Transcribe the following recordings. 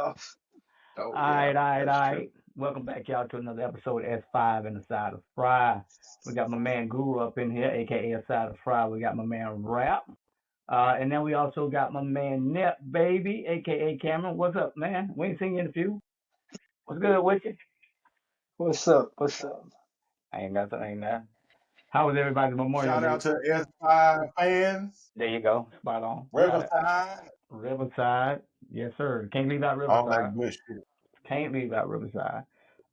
off. Oh, All yeah, right, all right, that's all true. right. Welcome back, y'all, to another episode of S5 and the Side of Fry. We got my man Guru up in here, aka a Side of Fry. We got my man Rap. And then we also got my man Nep Baby, aka Cameron. What's up, man? We ain't seen you in a few. What's good with you? What's up? What's up? I ain't got nothing there. How was everybody's Memorial Shout Day? out to S5 fans, There you go. Spot on. Got it. Riverside, Riverside. Yes, sir. Can't leave out all Riverside. that good shit. Can't leave out Riverside.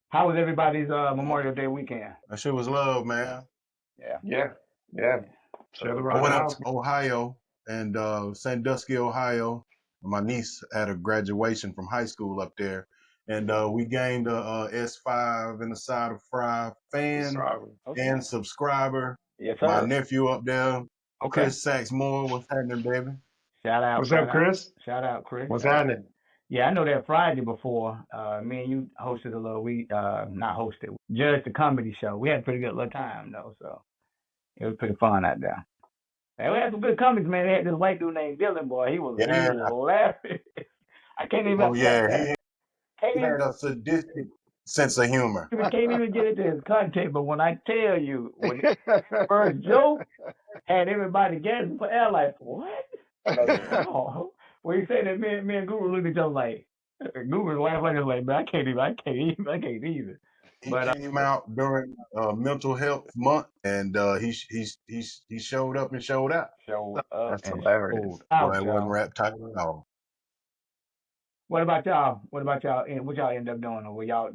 How was everybody's Memorial Day weekend? That shit was love, man. Yeah. Yeah, yeah. Chilled So I around the went up house. to Ohio and Sandusky, Ohio. My niece had a graduation from high school up there. And we gained a S5 and a Side of Fry fan Sorry. okay. and subscriber. Yes, My sir. nephew up there, Okay. Chris Saxmore, what's happening, baby? Shout out, What's up, shout out, Chris? shout out, Chris. What's happening? Yeah, I know that Friday before, me and you hosted a little, not hosted, judged the comedy show. We had a pretty good little time, though, so it was pretty fun out there. And we had some good comedies, man. They had this white dude named Dylan, boy. He was Yeah. hilarious. I can't even, Oh, yeah. can't He even, had a sadistic sense of humor. can't even get into his content, but when I tell you, when the first joke had everybody gasping for air, like, what? Oh, when you say that, me and Guru looked at each other like, Guru was laughing like, man, I can't even. He But came out during Mental Health Month, and he showed up and showed out. showed up That's and hilarious. showed out, Boy, it wasn't y'all. rap tight at all. What about y'all? What about y'all? What y'all end up doing? Or were y'all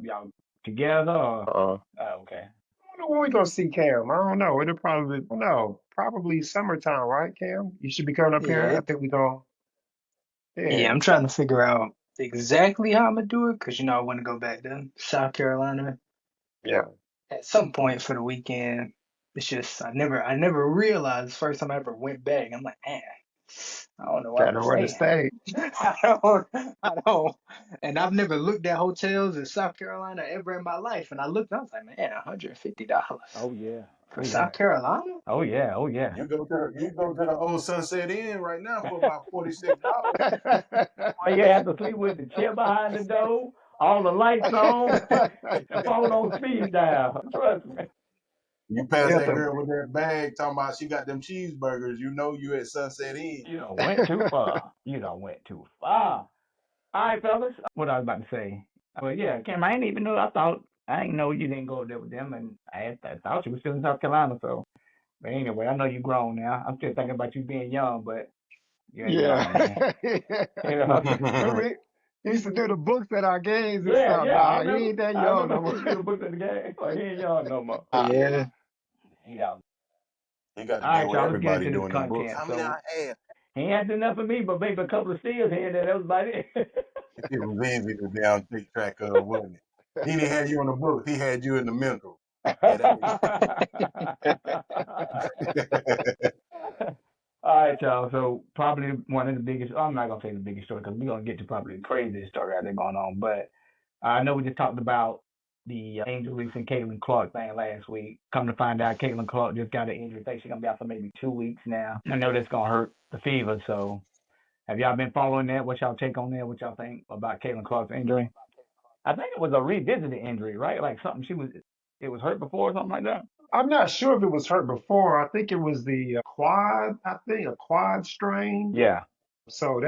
together? Or? Okay. I don't know when we gonna see Cam. I don't know. It'll probably, I don't know, probably summertime, right, Cam? You should be coming up here. Yeah, I think we gonna, yeah. yeah. I'm trying to figure out exactly how I'm gonna do it because I want to go back to South Carolina Yeah. at some point for the weekend. It's just I never realized the first time I ever went back. I'm like, man, I don't know where I'm Got gonna nowhere to stay. stay. I don't, and I've never looked at hotels in South Carolina ever in my life. And I looked, I was like, man, $150 Oh yeah. for Oh yeah. South Carolina? Oh yeah. Oh yeah. You go to the old Sunset Inn right now for about $46. All you have to sleep with the chair behind the door, all the lights on, the phone on speed dial. Trust me. You pass We have that to, girl with that bag talking about she got them cheeseburgers, you know you at Sunset Inn. You done went too far. You done went too far. All right, fellas. What I was about to say. Well, yeah, Cam, I didn't even know. I didn't know you didn't go there with them, and I thought you were still in South Carolina. So, but anyway, I know you grown now. I'm still thinking about you being young, but you ain't young, man. yeah. You know? Remember, he used to do the books at our games and Yeah, stuff. yeah, I Nah, he remember. ain't that I young remember no seeing you more. booked at the game. Like, he ain't young no more. Yeah. He young. He got to All deal right, with y'all. Let's get everybody into this doing them books. content. How many So I have? he ain't had to do nothing for me, but maybe a couple of steals here and there. That was about it. It was easy to down take track of, wasn't it? He didn't have you on the books, he had you in the mental. It ain't. All right, y'all. So probably one of the biggest. I'm not gonna say the biggest story because we're gonna get to probably the craziest story out there going on. But I know we just talked about the Angel Reese and Caitlin Clark thing last week. Come to find out, Caitlin Clark just got an injury. Think she's gonna be out for maybe 2 weeks now. I know that's gonna hurt the Fever. So have y'all been following that? What y'all take on that? What y'all think about Caitlin Clark's injury? I think it was a revisited injury, right? Like something it was hurt before or something like that. I'm not sure if it was hurt before. I think it was the quad, I think a quad strain. Yeah. So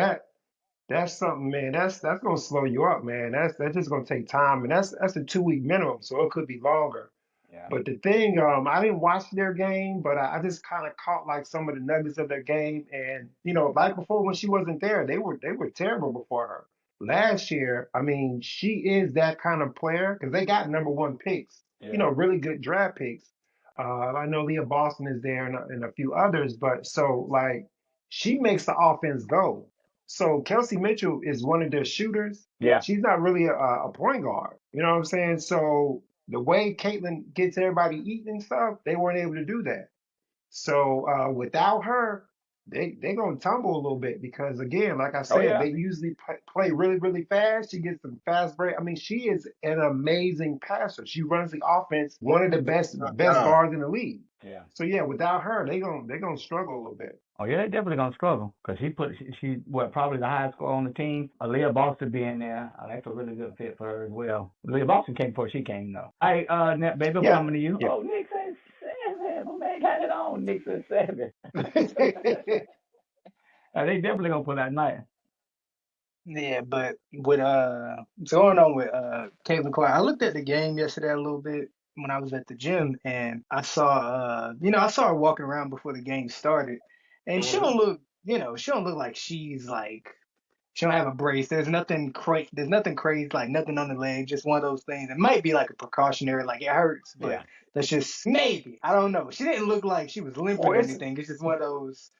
that's something, man. That's gonna slow you up, man. That's just gonna take time, and that's a 2 week minimum, so it could be longer. Yeah. But the thing, I didn't watch their game, but I just kind of caught like some of the nuggets of their game, and like before when she wasn't there, they were terrible before her. Last year, I mean, she is that kind of player because they got number one picks, Yeah. really good draft picks. I know Leah Boston is there and a few others, but so like she makes the offense go. So Kelsey Mitchell is one of their shooters. Yeah. She's not really a point guard. You know what I'm saying? So the way Caitlin gets everybody eating and stuff, they weren't able to do that. So without her, they gonna tumble a little bit because again, like I Oh said, yeah. they usually play really really fast. She gets some fast break. I mean, she is an amazing passer. She runs the offense, one of the best Nah, guards in the league. Yeah. So yeah, without her, they gonna struggle a little bit. Oh yeah, they definitely gonna struggle because she what probably the highest score on the team. Aaliyah Boston being there, that's a really good fit for her as well. Aaliyah Boston came before she came though. Hey, Net baby, I'm Yeah, coming to you. yeah. Oh, Knicks at 7. My man got it on. Knicks at 7. They definitely gonna put that night. Yeah, but with what's going on with Caitlin Clark, I looked at the game yesterday a little bit when I was at the gym, and I saw I saw her walking around before the game started, and she Mhm. don't look, she don't look like she's like she don't have a brace. There's nothing crazy, like nothing on the leg, just one of those things. It might be like a precautionary, like it hurts, but Yeah. that's just maybe. I don't know. She didn't look like she was limping Well, or it's anything. It's just one of those.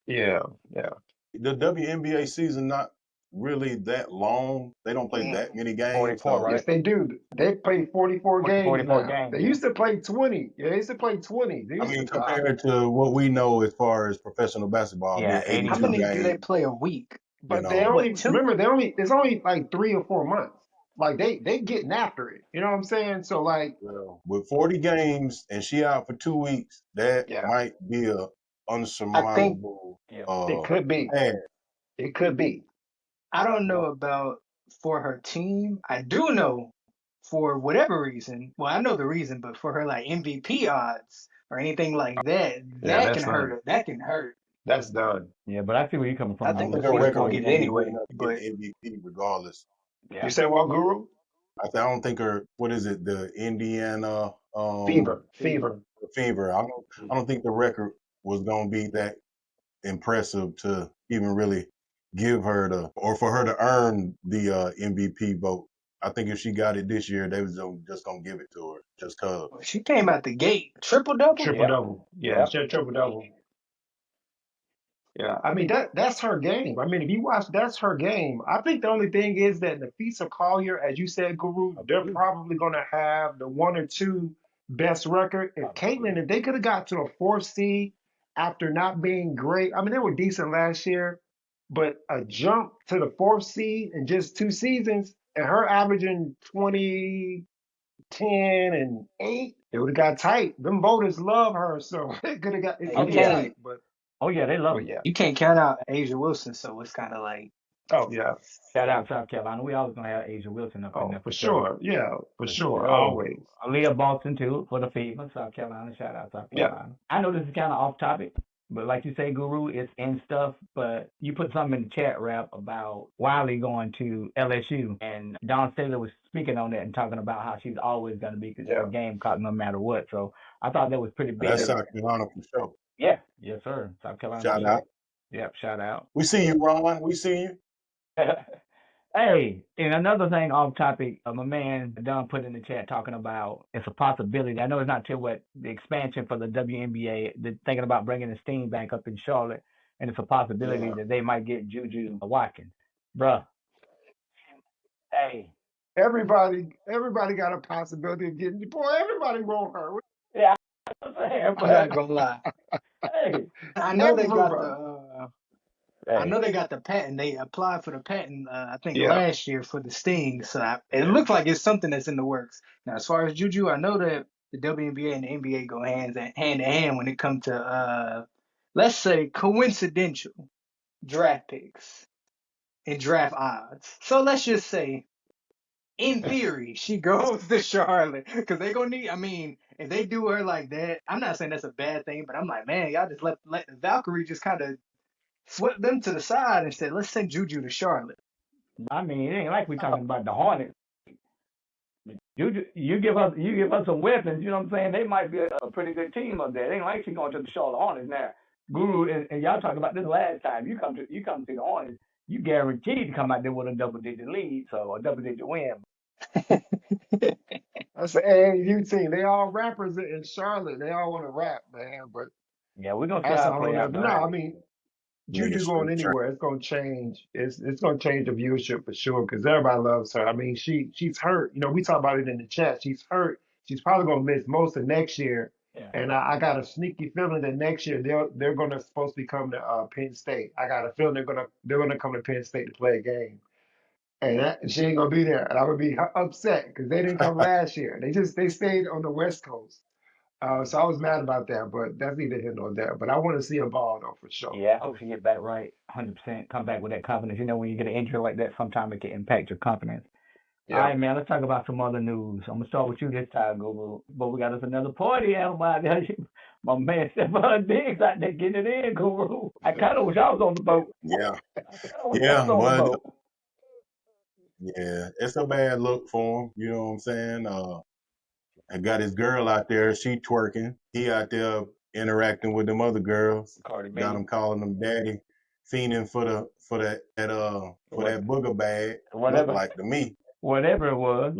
yeah, yeah. the WNBA season not really that long. They don't play that Mm, many games, 44, so Yes, right? they do. They play 44 games 44 now. games. They Yeah. used to play 20. Yeah, they used to play 20. They I used mean, to. I, compared to what we know as far as professional basketball Yeah, being how 82. 82 many do they games, play a week? you but they know, What, only two? remember they only it's only like 3 or 4 months. Like they getting after it. You know what I'm saying? So like, well, with 40 games and she out for 2 weeks, that yeah, might be a I think unsurmountable Yeah. it could be. task. It could be. I don't You know know, about for her team. I do know for whatever reason. Well, I know the reason, but for her like MVP odds or anything like that, yeah, that can that's hurt done. her. That can hurt. That's done. Yeah, but I see where you're coming I from, I think Guru. think her Lafita's record gonna was get it going to be good anyway. enough to get But the MVP regardless. You Yeah. say what, Guru? I don't think her, what is it, the Indiana Fever. Fever. I don't think the record was going to be that impressive to even really give her or for her to earn the MVP vote. I think if she got it this year, they was just gonna give it to her just cause. she came out the gate triple double. Triple Yep. double. Yeah, Yep. she had triple double. Yeah, I mean that's her game. I mean, if you watch, that's her game. I think the only thing is that Nafisa Collier, as you said, Guru, they're Absolutely. probably going to have the one or two best record. If Caitlyn, Absolutely. if they could have got to a fourth seed after not being great, I mean, they were decent last year, but a jump to the fourth seed in just 2 seasons, and her averaging 20, 10, and 8, it would have got tight. Them voters love her, so it could have got it Hey, could Oh have you been yeah. tight, can't Oh yeah, they love but them. yeah. you can't count out Asia Wilson, so it's kind of like Oh yeah. Shout out South Carolina. We always gonna have Asia Wilson up in Oh, there for for sure. sure. Yeah, for For sure. sure. Always. Aaliyah Boston too for the Fever, South Carolina. Shout out South Yeah. Carolina. I know this is kind of off topic, but like you say, Guru, it's in stuff. But you put something in the chat rap about Wiley going to LSU, and Don Staley was speaking on that and talking about how she's always going to be a Yeah. Gamecock no matter what. So I thought that was pretty big. That's Yeah. South Carolina for sure. Yeah, yes sir, South Carolina for Shout out. sure. Yep, shout out. We see you, Ron. We see you. Hey, and another thing off topic, my man Don put in the chat talking about it's a possibility. I know it's not till what the expansion for the WNBA, they're thinking about bringing the steam back up in Charlotte, and it's a possibility Yeah. that they might get Juju Watkins. Bruh, hey, Everybody got a possibility of getting boy, everybody want her. yeah, I'm saying, I'm not gonna lie. hey, I know they got Everybody. the I hey, know they got the patent. They applied for the patent, I think Yeah. last year for the Sting. So it Yeah. looks like it's something that's in the works. Now, as far as Juju, I know that the WNBA and the NBA go hand in hand when it comes to let's say coincidental draft picks and draft odds. So let's just say, in theory, she goes to Charlotte because they gonna need. I mean, if they do her like that, I'm not saying that's a bad thing, but I'm like, man, y'all just let the Valkyrie just kind of swept them to the side and said, let's send Juju to Charlotte. I mean, it ain't like we talking about the Hornets. You give us some weapons, you know what I'm saying? They might be a pretty good team up there. It ain't like she going to the Charlotte Hornets now. Guru and y'all talked about this last time. You come to the Hornets, you guaranteed to come out there with a double digit lead, so a double digit win. I said, hey, you team, they all rappers in Charlotte. They all want to rap, man. But Yeah, we're gonna see that's how a it whole play nother. out But no, though. I mean, Nigga Juju going straight trash. anywhere, it's gonna change. It's gonna change the viewership for sure because everybody loves her. I mean, she's hurt. You know, we talk about it in the chat. She's hurt. She's probably gonna miss most of next year. Yeah. And I got a sneaky feeling that next year they're gonna supposed to be coming to Penn State. I got a feeling they're gonna come to Penn State to play a game, and she ain't gonna be there, and I would be upset because they didn't come last year. They stayed on the West Coast. So I was mad about that, but that's neither here nor there. But I want to see a ball though for sure. Yeah, I hope she get back right, 100%. Come back with that confidence. You know, when you get an injury like that, sometimes it can impact your confidence. All Yeah. right, man. Let's talk about some other news. I'm gonna start with you this time, Google. But we got us another party animal out there. My man Stephon Diggs out there getting it in, Guru. I kind of wish I was on the boat. Yeah, I kind of wish I was yeah, on the but boat. yeah, it's a bad look for him. You know what I'm saying? I got his girl out there. She twerking. He out there interacting with them other girls. Cardi Got B, him calling them daddy, fiending for what, that booger bag. Look whatever, like to me. whatever it was.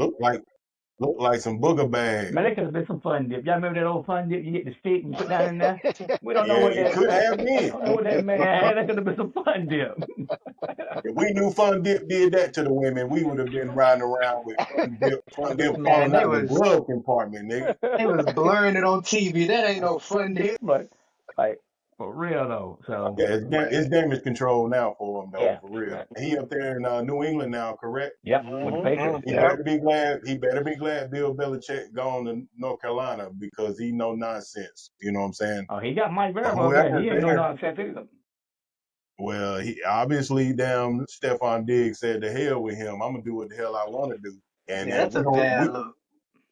Look like some booger bag. Man, that could have been some fun dip. Y'all remember that old fun dip you get the stick and put down in there? We don't know Yeah, what it could have we been. don't know what that man had. That could have been some fun dip. If we knew Fun Dip did that to the women, we would have been riding around with Fun Dip Man, falling out the glove compartment, nigga. they was blurring it on TV. That ain't no fun deal. But like for real though. So Yeah, Man. it's damage control now for him though, yeah. for real. Right. He up there in New England now, correct? Yep. With the Patriots. Mm-hmm. He Yep. Yep. better be glad. He better be glad Bill Belichick gone to North Carolina because he no nonsense. You know what I'm saying? Oh, he got Mike Verbo up there. Whoever's He ain't no there, nonsense either. well, he obviously damn Stefon Diggs said to hell with him. I'm gonna do what the hell I want to do, and Yeah, then that's a bad look.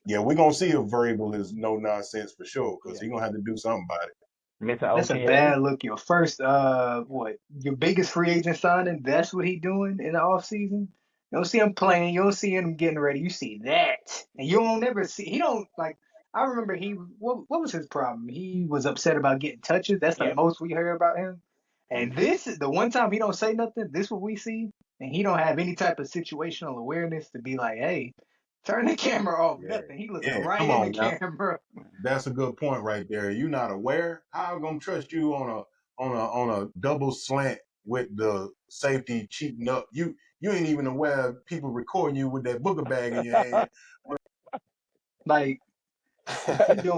we're gonna see if Vrabel is no nonsense for sure because Yeah. he's gonna have to do something about it. Mr. That's a OTA. bad look. Your first, your biggest free agent signing. That's what he doing in the off season. You don't see him playing. You don't see him getting ready. You see that, and you don't never see. He don't like. I remember what was his problem? He was upset about getting touches. That's the Yep. most we heard about him. And Mm-hmm. this is the one time he don't say nothing. This what we see, and he don't have any type of situational awareness to be like, hey, turn the camera off. Yeah, Nothing. He looking yeah. right Come in the on now. camera. That's a good point right there. You're not aware. How am I gonna trust you on a double slant with the safety cheating up? You ain't even aware of people recording you with that booger bag in your hand. Like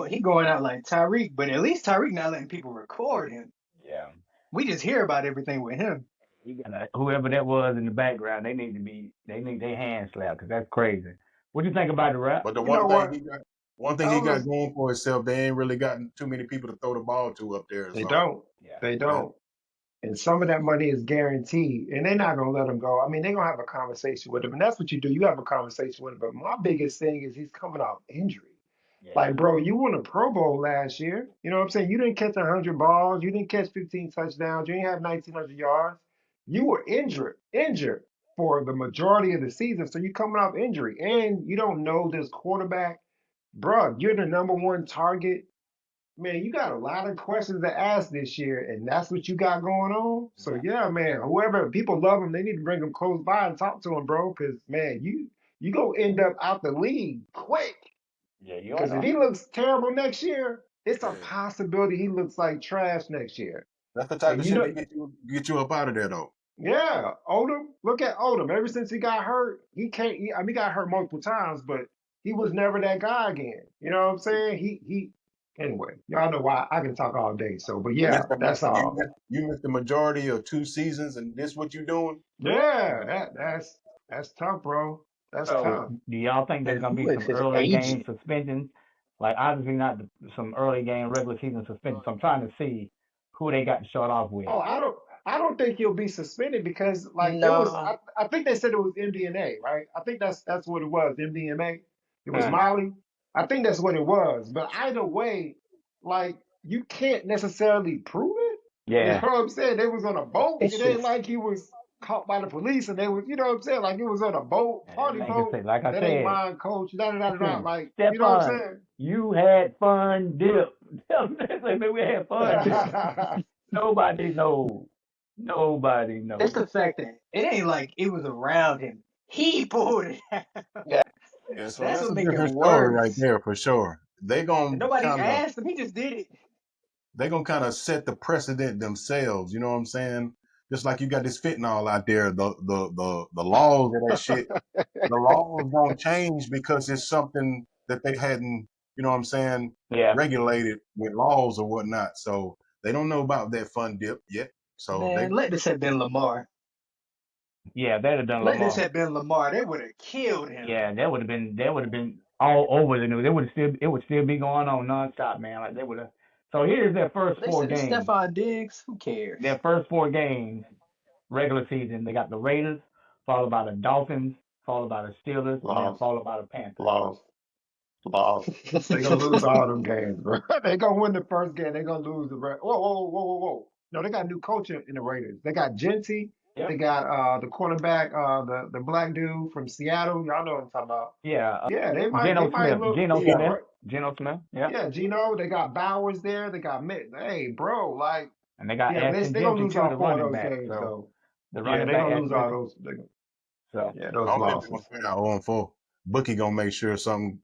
he going out like Tyreek, but at least Tyreek not letting people record him. Yeah. We just hear about everything with him. You got whoever that was in the background. They need their hand slapped because that's crazy. What do you think about the rap? But the You know what? one thing I he was got gonna, going for himself, they ain't really gotten too many people to throw the ball to up there. they So don't. Yeah. They you know, don't. And some of that money is guaranteed, and they're not gonna let him go. I mean, they're gonna have a conversation with him, and that's what you do. You have a conversation with him. But my biggest thing is he's coming off injury. Yeah. Like, bro, you won a Pro Bowl last year. You know what I'm saying? You didn't catch 100 balls. You didn't catch 15 touchdowns. You didn't have 1,900 yards. You were injured for the majority of the season. So you're coming off injury, and you don't know this quarterback, bro. You're the number one target. Man, you got a lot of questions to ask this year, and that's what you got going on. So Yeah. yeah, man, whoever people love him, they need to bring him close by and talk to him, bro. Because man, you gonna end up out the league quick. Yeah. You don't Because if know. he looks terrible next year, it's a yeah. possibility he looks like trash next year. That's the type And of you shit know, to get you up out of there though. yeah, Odom. Look at Odom. Ever since he got hurt, he can't. I mean, he got hurt multiple times, but he was never that guy again. You know what I'm saying? He. Anyway, y'all know why I can talk all day. So, but You yeah, missed the that's all. you missed the majority of 2 seasons, and this what you doing? Yeah, that's tough, bro. That's So tough. do y'all think there's And gonna who be is some his early game agent? suspensions? Like obviously not some early game regular season suspensions. So I'm trying to see who they got to start off with. Oh, I don't think he'll be suspended because like it was No. I think they said it was MDMA, right? I think that's what it was, MDMA. It was Mm. Molly. I think that's what it was. But either way, like you can't necessarily prove it. You know Yeah. what I'm saying? They was on a boat. It's It ain't just like he was caught by the police and they was, you know what I'm saying? Like it was on a boat, And that party man can boat. say, like I That ain't said, mine, coach. Da da da da. Da. listen, Like, you know what Stephon, I'm you had fun dip. Tell them that, say, man, we had fun dip. saying? Nobody knows. Nobody it's knows. the fact that it ain't like it was around him. He pulled it out. Yeah, so That's that's what a make it different story right worse. there for sure. And nobody asked him. He just did it. They gonna kind of set the precedent themselves. You know what I'm saying? Just like you got this fentanyl out there, the laws of that shit, the laws don't change because it's something that they hadn't, you know what I'm saying, Yeah, regulated with laws or whatnot. So they don't know about that fun dip yet. So Man, they let this have been Lamar. yeah, they'd have done Let this Lamar. have been Lamar. They would have killed him. Yeah, that would have been all over the news. It would still be going on nonstop, man. Like they would have. So here's their first But they four said it's games. Stefon Diggs. Who cares? Their first four games regular season. They got the Raiders, followed by the Dolphins, followed by the Steelers, and then Lost, followed by the Panthers. lost, lost. They gonna lose all them games, bro. They gonna win the first game. They gonna lose the rest. Whoa, whoa, whoa, whoa, whoa. No, they got a new coach in the Raiders. They got Genty. They Yep. got the cornerback, the black dude from Seattle. Y'all know what I'm talking about. Yeah. Yeah, they Geno might Smith. look. Geno Yeah, Smith. right. Geno Smith. Yep. Yeah, Gino. They got Bowers there. They got Mitt. Hey, bro, like, And they got yeah, Ashton they gonna Gentry lose too, all the four of running those back. games So though. the Yeah, running they back gonna Ashton lose all Gentry. those. So Yeah, I those don't think they're losses. gonna stay out 0-4. Bookie gonna make sure something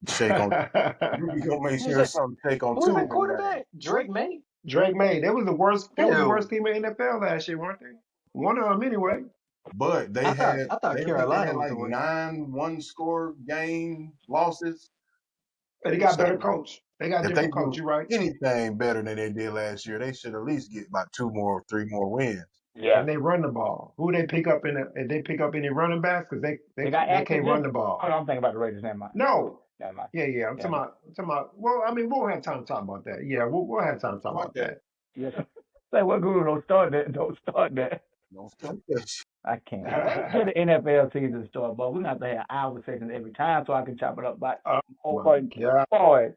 shake on. Bookie gonna make Who's sure that? something shake on Who was two that of them games. quarterback? Drake May? Drake May. They was the worst. They was the worst Hell, team in the NFL last year, weren't they? One of them anyway. But I thought I think they Carolina had was like the worst. 9 one-score game losses. But they got better So coach. They got a if they different coach. do You right? anything better than they did last year, they should at least get about 2 more, 3 more wins. yeah, And they run the ball. Who they pick up in the? If they pick up any running backs, because they got they Ashton can't run the Gentry. Oh ball. no, I'm thinking about the Raiders. Never mind. No. Never mind. Yeah, yeah. I'm Never talking mind. about. I'm talking about. Well, I mean, we'll have time to talk about that. Yeah, we'll have time to talk Fuck about that. that. Yeah. Say what guru don't start that. Don't start that. Don't start that shit. I can't. Wait till the NFL season start, but we're gonna have to have hour sessions every time so I can chop it up by Oh whole my fucking God. boys.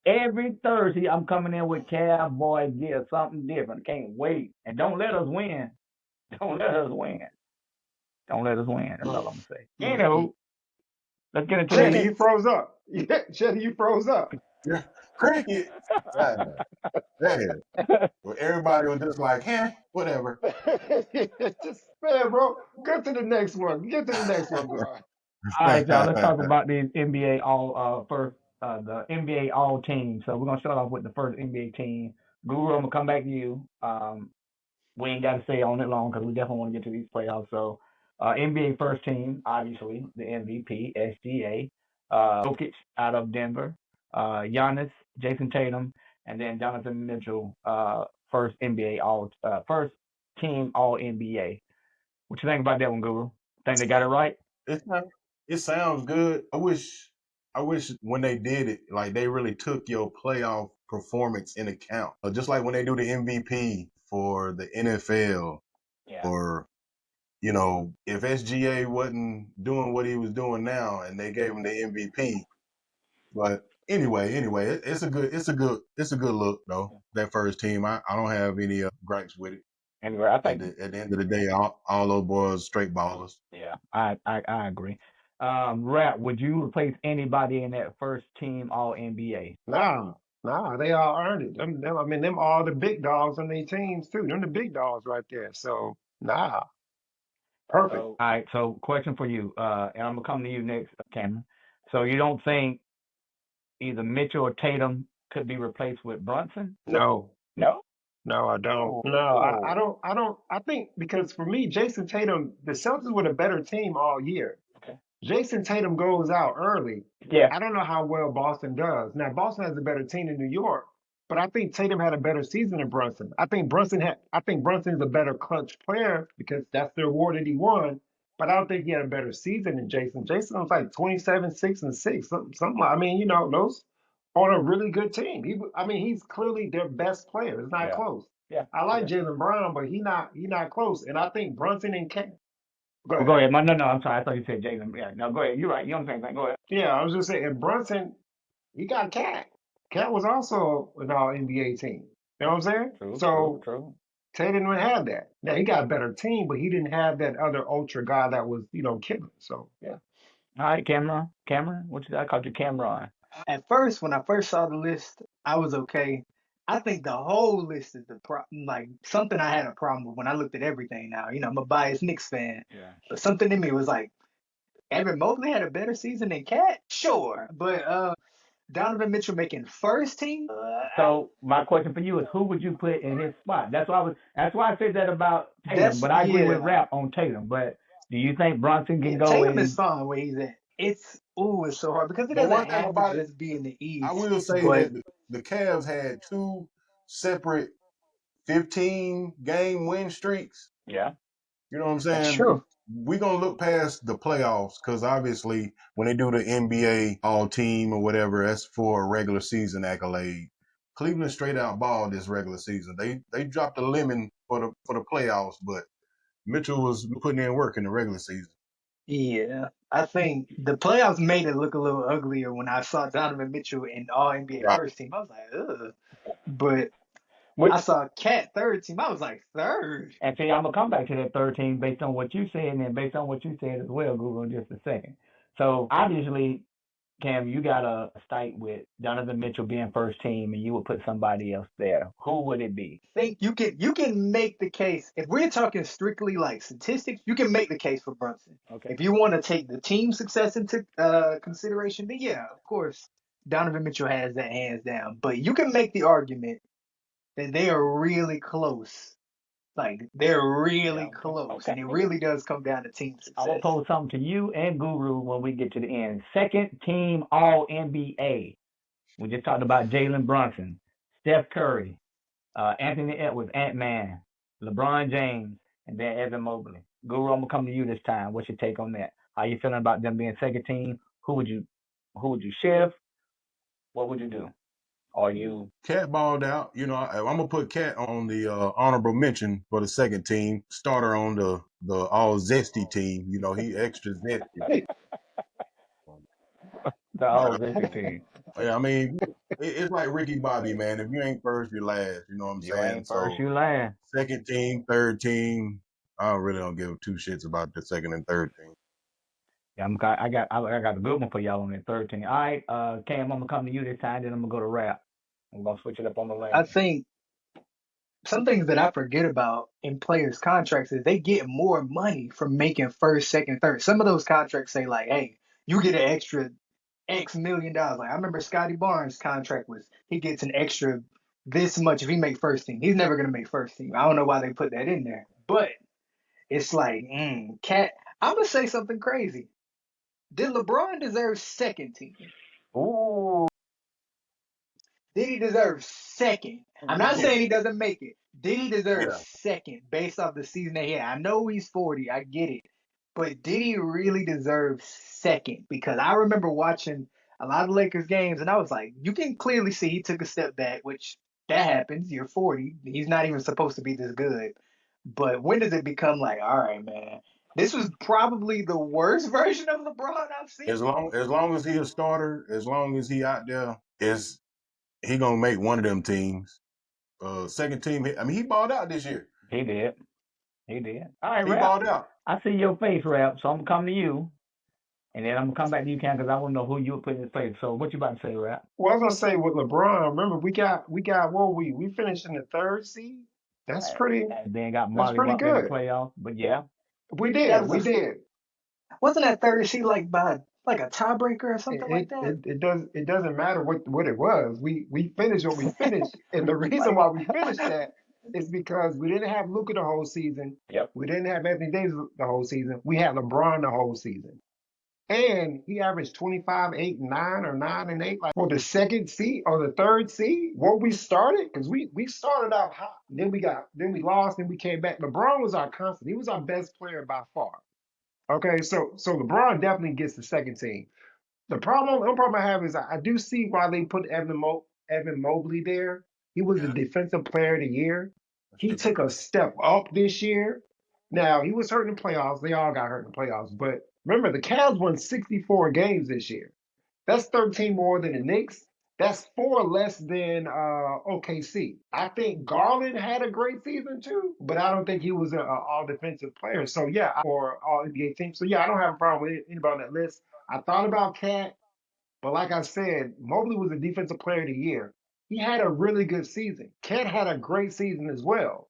Every Thursday I'm coming in with Cowboy gear, something different. Can't wait. And don't let us win. Don't let us win. Don't let us win. That's all I'm gonna say. Mm-mm. Anywho, let's get into Chetty, these. you froze up. Yeah, Chetty, you froze up. Yeah. Cricket. Man, man. Well, everybody was just like, whatever. Just man, bro. Get to the next one. Get to the next one, bro. All right, y'all. Let's talk about the NBA all first. The NBA all team. So we're gonna start off with the first NBA team. Guru, I'm gonna come back to you. We ain't got to stay on it long because we definitely want to get to these playoffs. So, NBA first team, obviously the MVP, SGA, Jokic out of Denver, Giannis, Jason Tatum, and then Jonathan Mitchell, first NBA first team All NBA. What you think about that one, Guru? Think they got it right? It sounds good. I wish when they did it, like they really took your playoff performance in account. Just like when they do the MVP for the NFL, Yeah. or if SGA wasn't doing what he was doing now, and they gave him the MVP. But anyway, it's a good look though. That first team, I don't have any gripes with it. Anyway, I At think the end of the day, all those boys straight ballers. yeah, I agree. Rap, would you replace anybody in that first team All NBA? Nah, they all earned it. I mean, them all the big dogs on their teams too. Them the big dogs right there. So nah, perfect. So, all right. So, question for you, and I'm gonna come to you next, Cameron. So, you don't think either Mitchell or Tatum could be replaced with Brunson? No, No. no, I don't. Oh, No, I oh. don't. I don't. I think because for me, Jason Tatum, the Celtics were the better team all year. Okay. Jason Tatum goes out early. Yeah. I don't know how well Boston does. Now, Boston has a better team than New York, but I think Tatum had a better season than Brunson. I think Brunson is a better clutch player because that's the award that he won. But I don't think he had a better season than Jason. Jason was like 27, 6, and 6. Something I mean, those on a really good team. I mean, he's clearly their best player. It's not Yeah. close. Yeah. I like Okay. Jalen Brown, but he not close. And I think Brunson and Cat. Go Well, ahead. go ahead. No. I'm sorry. I thought you said Jalen. Yeah. No, go ahead. You're right. You're on the same thing. Go ahead. Yeah, I was just saying, and Brunson, he got Cat. Cat was also an all NBA team. You know what I'm saying? So True. Tatum didn't have that. Now he got a better team, but he didn't have that other ultra guy that was, killing. So yeah. All right, Cameron. I called you Cameron. At first, when I first saw the list, I was okay. I think the whole list is the like something I had a problem with when I looked at everything. Now, I'm a biased Knicks fan, Yeah. but something in me was like, Evan Mobley had a better season than Cat, sure, but Donovan Mitchell making first team. So my question for you is, who would you put in his spot? That's why I said that about Tatum. That's But I agree with yeah. Rap on Tatum. But do you think Brunson can go Tatum is in? fine where he's at. it's so hard because it But doesn't one thing have to about it, just be in the I East. will say But that the Cavs had two separate 15 game win streaks. Yeah. You know what I'm that's saying? true. We're going to look past the playoffs because obviously when they do the NBA all team or whatever, that's for a regular season accolade. Cleveland straight out ball this regular season. They dropped a lemon for the playoffs, but Mitchell was putting in work in the regular season. Yeah, I think the playoffs made it look a little uglier when I saw Donovan Mitchell in All NBA Right. first team. I was like, ugh. But Which, I saw Cat third team. I was like, third. and see, I'm gonna come back to that 13 based on what you said, and then based on what you said as well, Google, in just a second. So obviously, Cam, you got a stake with Donovan Mitchell being first team, and you would put somebody else there. Who would it be? Think you can make the case if we're talking strictly like statistics. You can make the case for Brunson. Okay. If you want to take the team success into consideration, then yeah, of course, Donovan Mitchell has that hands down. But you can make the argument that they are really close. Like they're Yeah. really Okay. close, Okay. and it Okay. really does come down to team I'm gonna success. pose something to you and Guru when we get to the end. Second team All NBA. We just talked about Jalen Brunson, Steph Curry, Anthony Edwards, Ant-Man, LeBron James, and then Evan Mobley. Guru, I'm gonna come to you this time. What's your take on that? How you feeling about them being second team? Who would you shift? What would you do? Are you Cat balled out. You know, I'm gonna put Cat on the honorable mention for the second team. Starter on the all zesty team. You know, he extra zesty. the all zesty team? Yeah, I mean, it's like Ricky Bobby, man. If you ain't first, you're last. You know what I'm You saying? ain't first, So you land. second team, third team. I really don't give two shits about the second and third team. Yeah, I got a good one for y'all on that 13. All right, Cam, I'm gonna come to you this time. Then I'm gonna go to rap. I'm gonna switch it up on the I lane. think some things that I forget about in players' contracts is they get more money from making first, second, third. Some of those contracts say like, hey, you get an extra X million dollars. Like I remember Scotty Barnes' contract was he gets an extra this much if he make first team. He's never gonna make first team. I don't know why they put that in there, but it's like, Cat. I'm gonna say something crazy. Did LeBron deserve second team? Ooh, Did he deserve second? I'm not Yeah, saying he doesn't make it. Did he deserve yeah. second based off the season that he had? I know he's 40. I get it. But did he really deserve second? Because I remember watching a lot of Lakers games and I was like, you can clearly see he took a step back, which that happens. You're 40. He's not even supposed to be this good. But when does it become like, all right, man, this was probably the worst version of LeBron I've As seen? long as he a starter, as long as he out there, is he gonna make one of them teams. Second team. I mean, he balled out this year. he did. He did. All right, He rap. balled out. I see your face, rap. So I'm gonna come to you, and then I'm gonna come back to you, Cam, because I want to know who you would put in his place. So what you about to say, rap? Well, I was gonna say with LeBron, remember we got what we finished in the third seed. That's pretty And then got that's Molly pretty Wop in the good. playoffs. But yeah, We That did, was we a did. wasn't that third seed like by like a tiebreaker or something like It that? it it does it doesn't matter what it was. We finished what we finished, and the reason Like why we finished that is because we didn't have Luka the whole season. yep. We didn't have Anthony Davis the whole season. We had LeBron the whole season. And he averaged 25, 8, 9, or 9 and 8, like for the second seed or the third seed, where we started, because we started out hot. Then we lost, then we came back. LeBron was our constant. He was our best player by far. Okay, so LeBron definitely gets the second team. The only problem I have is I do see why they put Evan Mobley there. He was the Yeah, defensive player of the year. that's He true. took a step up this year. Now he was hurt in the playoffs. They all got hurt in the playoffs. But remember, the Cavs won 64 games this year. That's 13 more than the Knicks. That's four less than OKC. I think Garland had a great season too, but I don't think he was an all defensive player. So yeah, or all NBA team. So yeah, I don't have a problem with anybody on that list. I thought about Cat, but like I said, Mobley was a defensive player of the year. He had a really good season. Cat had a great season as well.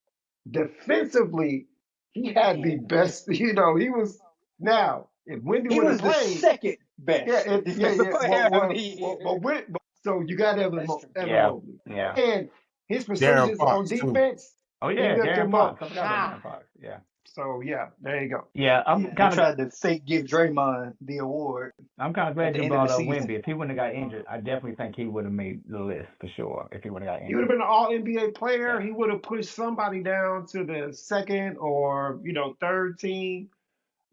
Defensively, he had yeah, the best. He was now if Wendy he would have was the played, second best defensive yeah. player of the year. So you got That's true. Evan Yeah, Mobley, yeah. and his Darren percentages on Fox too. defense, Oh he yeah, left Darren him up Fox. I forgot about high. Darren Fox. Yeah. So yeah, there you go. Yeah, Yeah, they tried to fake give Draymond the award I'm kind of at glad the you end of the brought up season. Wemby. If he wouldn't have got injured, I definitely think he would have made the list for sure. If he would have got He would have injured. been an All NBA player. Yeah. He would have pushed somebody down to the second or third team.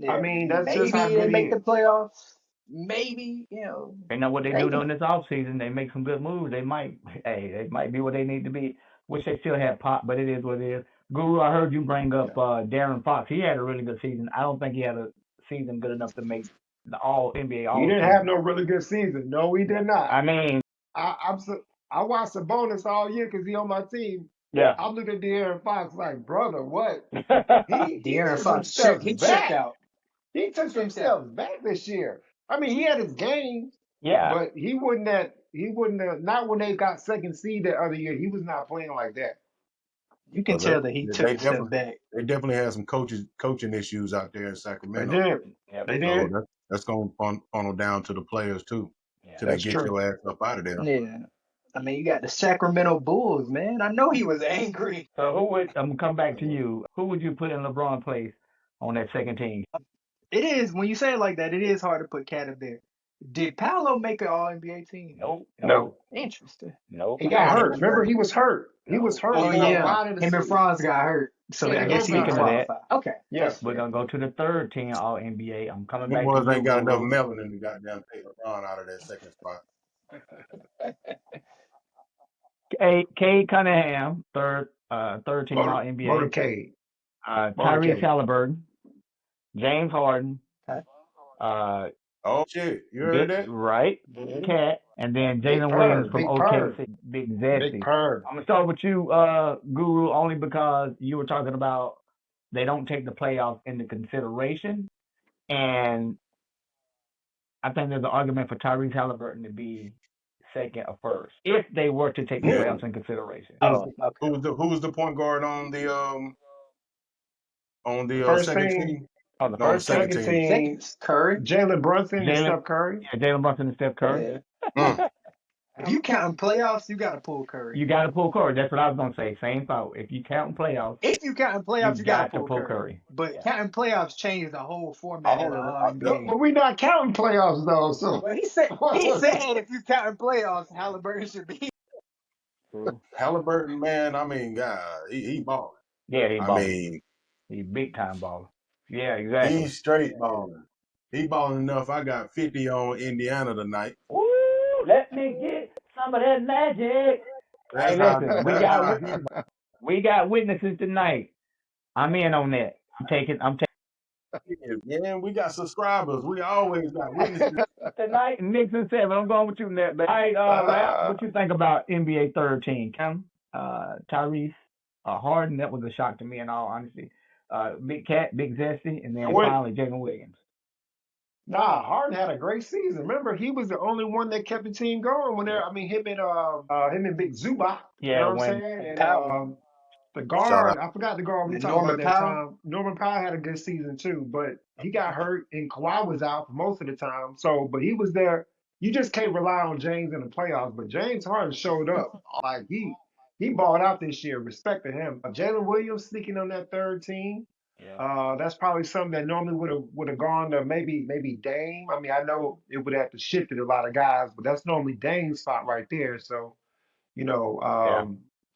I Yeah, mean, that's just how maybe they good he make the is. playoffs. Maybe, They know what they do maybe. during this off season. They make some good moves. They might be what they need to be. Wish they still had Pop, but it is what it is. Guru, I heard you bring up Darren Fox. He had a really good season. I don't think he had a season good enough to make the All NBA He All didn't have Team. no really good season. No, he Yeah. did not. I mean, I watched Sabonis all year because he on my team. yeah. I'm looking at De'Aaron Fox like, brother, what? He De'Aaron took some Fox steps he checked back. out. He He took some checked out. steps back this year. I mean, he had his games, Yeah. but he wouldn't have not when they got second seed that other year. He was not playing like that. You can Well, tell that he took they a step definitely back. they definitely had some coaching issues out there in They Sacramento. did. Yep. They So did. that's going to funnel down to the players too, Yeah. till they That's get true. your ass up out of there. Yeah. I mean, you got the Sacramento Bulls, man. I know he was angry. So I'm gonna come back to you. Who would you put in LeBron's place on that second team? It is, when you say it like that, it is hard to put Cat up there. Did Paolo make an All NBA team? Nope. No. Interesting. Nope. He Come got on, hurt. Remember, he was hurt. He was No. hurt Oh, for a yeah. lot of the Him and season. Franz got hurt. So Yeah, I they guess both he didn't got Speaking of hurt. that, qualify. Okay. Yeah. That's we're fair. gonna go to the third team All NBA. I'm coming them back to boys you, ain't got enough Guru. melanin to goddamn take LeBron out of that second spot. Cade Cunningham, third team All NBA. Motorcade. Tyrese Motorcade. Halliburton, James Harden, Okay. uh, Oh shit, you heard that? right, Mhm. Cat, and then Big Jalen Williams Perm. from Big Perm. OKC, Big Big Zesty. Perm. I'm gonna start with you, Guru, only because you were talking about they don't take the playoffs into consideration, and I think there's an argument for Tyrese Halliburton to be second or first if they were to take the Yeah. playoffs in consideration. Oh, okay. Who was the point guard on The the first second team, team? Oh, the No, on the first second team, second team. team, Seconds, Curry. Jalen Brunson and Jalen, Steph Curry. yeah, Jalen Brunson and Steph Curry. Yeah. Mm. If you counting playoffs, you got to pull Curry. You got to pull Curry. That's what I was gonna say. Same thought. If you count playoffs, If you counting you playoffs, you got to got to pull pull Curry. Curry. But Yeah. counting playoffs changed the whole format of the No, NBA. but we're not counting playoffs though. So Well, he said if you counting playoffs, Halliburton should be. True. Halliburton, man, I mean, God, he balling. Yeah, he I balling. mean, He big time baller. Yeah, exactly. he's straight balling. He balling enough. I got 50 on Indiana tonight. Ooh, let me get some of that magic. Hey, That's how listen, that's how he we got witnesses tonight. I'm in on that. I'm taking is. Yeah, we got subscribers. We always got witnesses. tonight. Knicks and 7. I'm going with you, Net. All right, Rap, what you think about NBA third team? Cam, Tyrese, Harden. That was a shock to me, in all honesty. Big Cat, Big Zesty, and then I went. finally Jalen Williams. Nah, Harden had a great season. Remember, he was the only one that kept the team going when they're. I mean, him and Big Zuba. You know Yeah, what I'm when saying? And Powell. the Shout out. guard, I forgot the guard we And talked about Norman that Powell. time. Norman Powell had a good season too, but he got hurt and Kawhi was out for most of the time. So, but he was there. You just can't rely on James in the playoffs. But James Harden showed up like he balled out this year. Respect to him. Jalen Williams sneaking on that third team. yeah, That's probably something that normally would have gone to maybe Dame. I mean, I know it would have to shifted a lot of guys, but that's normally Dame's spot right there. So you know, yeah,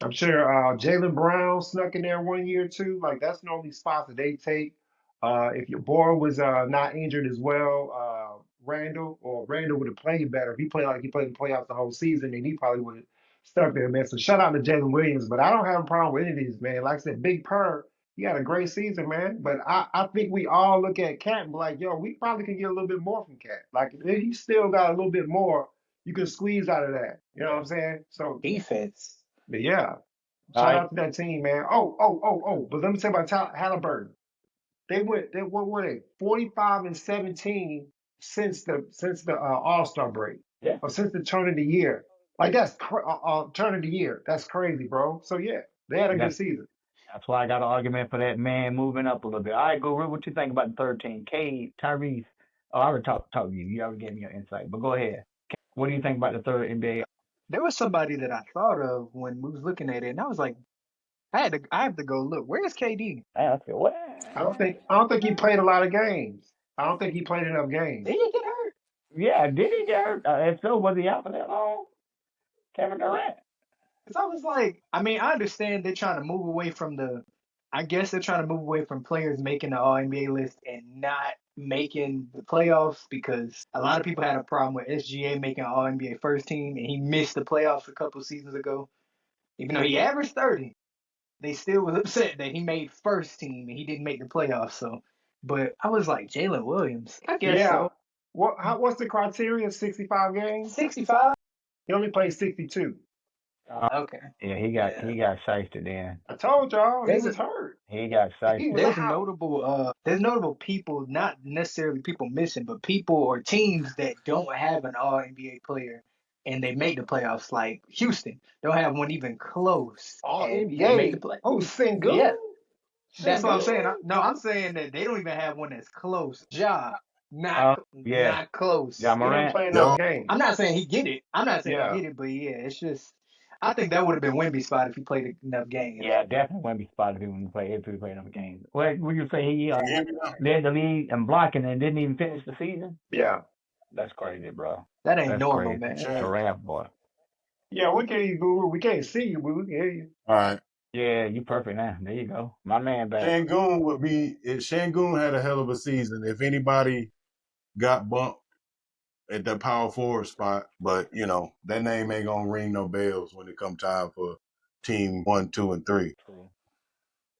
I'm sure Jalen Brown snuck in there one year too. Like that's normally spots that they take. If your boy was not injured as well, Randall would have played better. If he played like he played in the playoffs the whole season, then he probably would have stuck there, man. So shout out to Jalen Williams, but I don't have a problem with any of these, man. Like I said, Big Purr, he had a great season, man. But I think we all look at Cat and be like, yo, we probably can get a little bit more from Cat. Like if he still got a little bit more you can squeeze out of that. You know what I'm saying? So, Defense. but yeah, all shout right, out to that team, man. Oh. But let me tell you about Halliburton. What were they? 45 and 17 since the All-Star break, yeah, or since the turn of the year. Like that's turn of the year. That's crazy, bro. So yeah, they had a good that's season. that's why I got an argument for that man moving up a little bit. All right, Guru, what you think about the third team? Cade, Tyrese. Oh, I already talked to you. You already gave me your insight, but go ahead. What do you think about the third NBA? There was somebody that I thought of when we was looking at it, and I was like, I have to go look. Where's KD? I said, what? I don't think he played a lot of games. I don't think he played enough games. Did he get hurt? Yeah, did he get hurt? If so, was he out for that long? Kevin Durant. Because I was like, I mean, I understand they're trying to move away from I guess they're trying to move away from players making the All NBA list and not making the playoffs because a lot of people had a problem with SGA making All NBA first team and he missed the playoffs a couple seasons ago. Even though he averaged 30, they still was upset that he made first team and he didn't make the playoffs. So, but I was like, Jalen Williams, I guess Yeah. so. What's the criteria? 65 games? 65? He only played 62. Okay. Yeah, Yeah. he got shysted then. I told y'all he There's a was hurt. He got He shysted. was there's out. notable people, not necessarily people missing, but people or teams that don't have an All NBA player and they make the playoffs. Like Houston, don't have one even close, All and they make the NBA. play. Oh, Sengun? Yeah, that's what I'm saying. Sengun? No, I'm saying that they don't even have one that's close. Ja, Yeah, not close. John He didn't Morant. play enough Yo, games. I'm not saying he get it. I'm not saying he Yeah. get it, but yeah, it's just I think that would have been Wemby's spot if he played enough games. Yeah, definitely wouldn't be spotted if he played enough games. What would you say he can you hear me now? led the league in blocking and didn't even finish the season? Yeah. That's crazy, bro. That ain't That's normal, crazy. man. Shane. Giraffe boy. Yeah, we can hear you, Guru. We can't see you, but we can hear you. All right. Yeah, you perfect now. There you go. My man back. Shangoon would be if Shangoon had a hell of a season. If anybody got bumped at that power forward spot, but that name ain't gonna ring no bells when it come time for team 1, 2, and 3.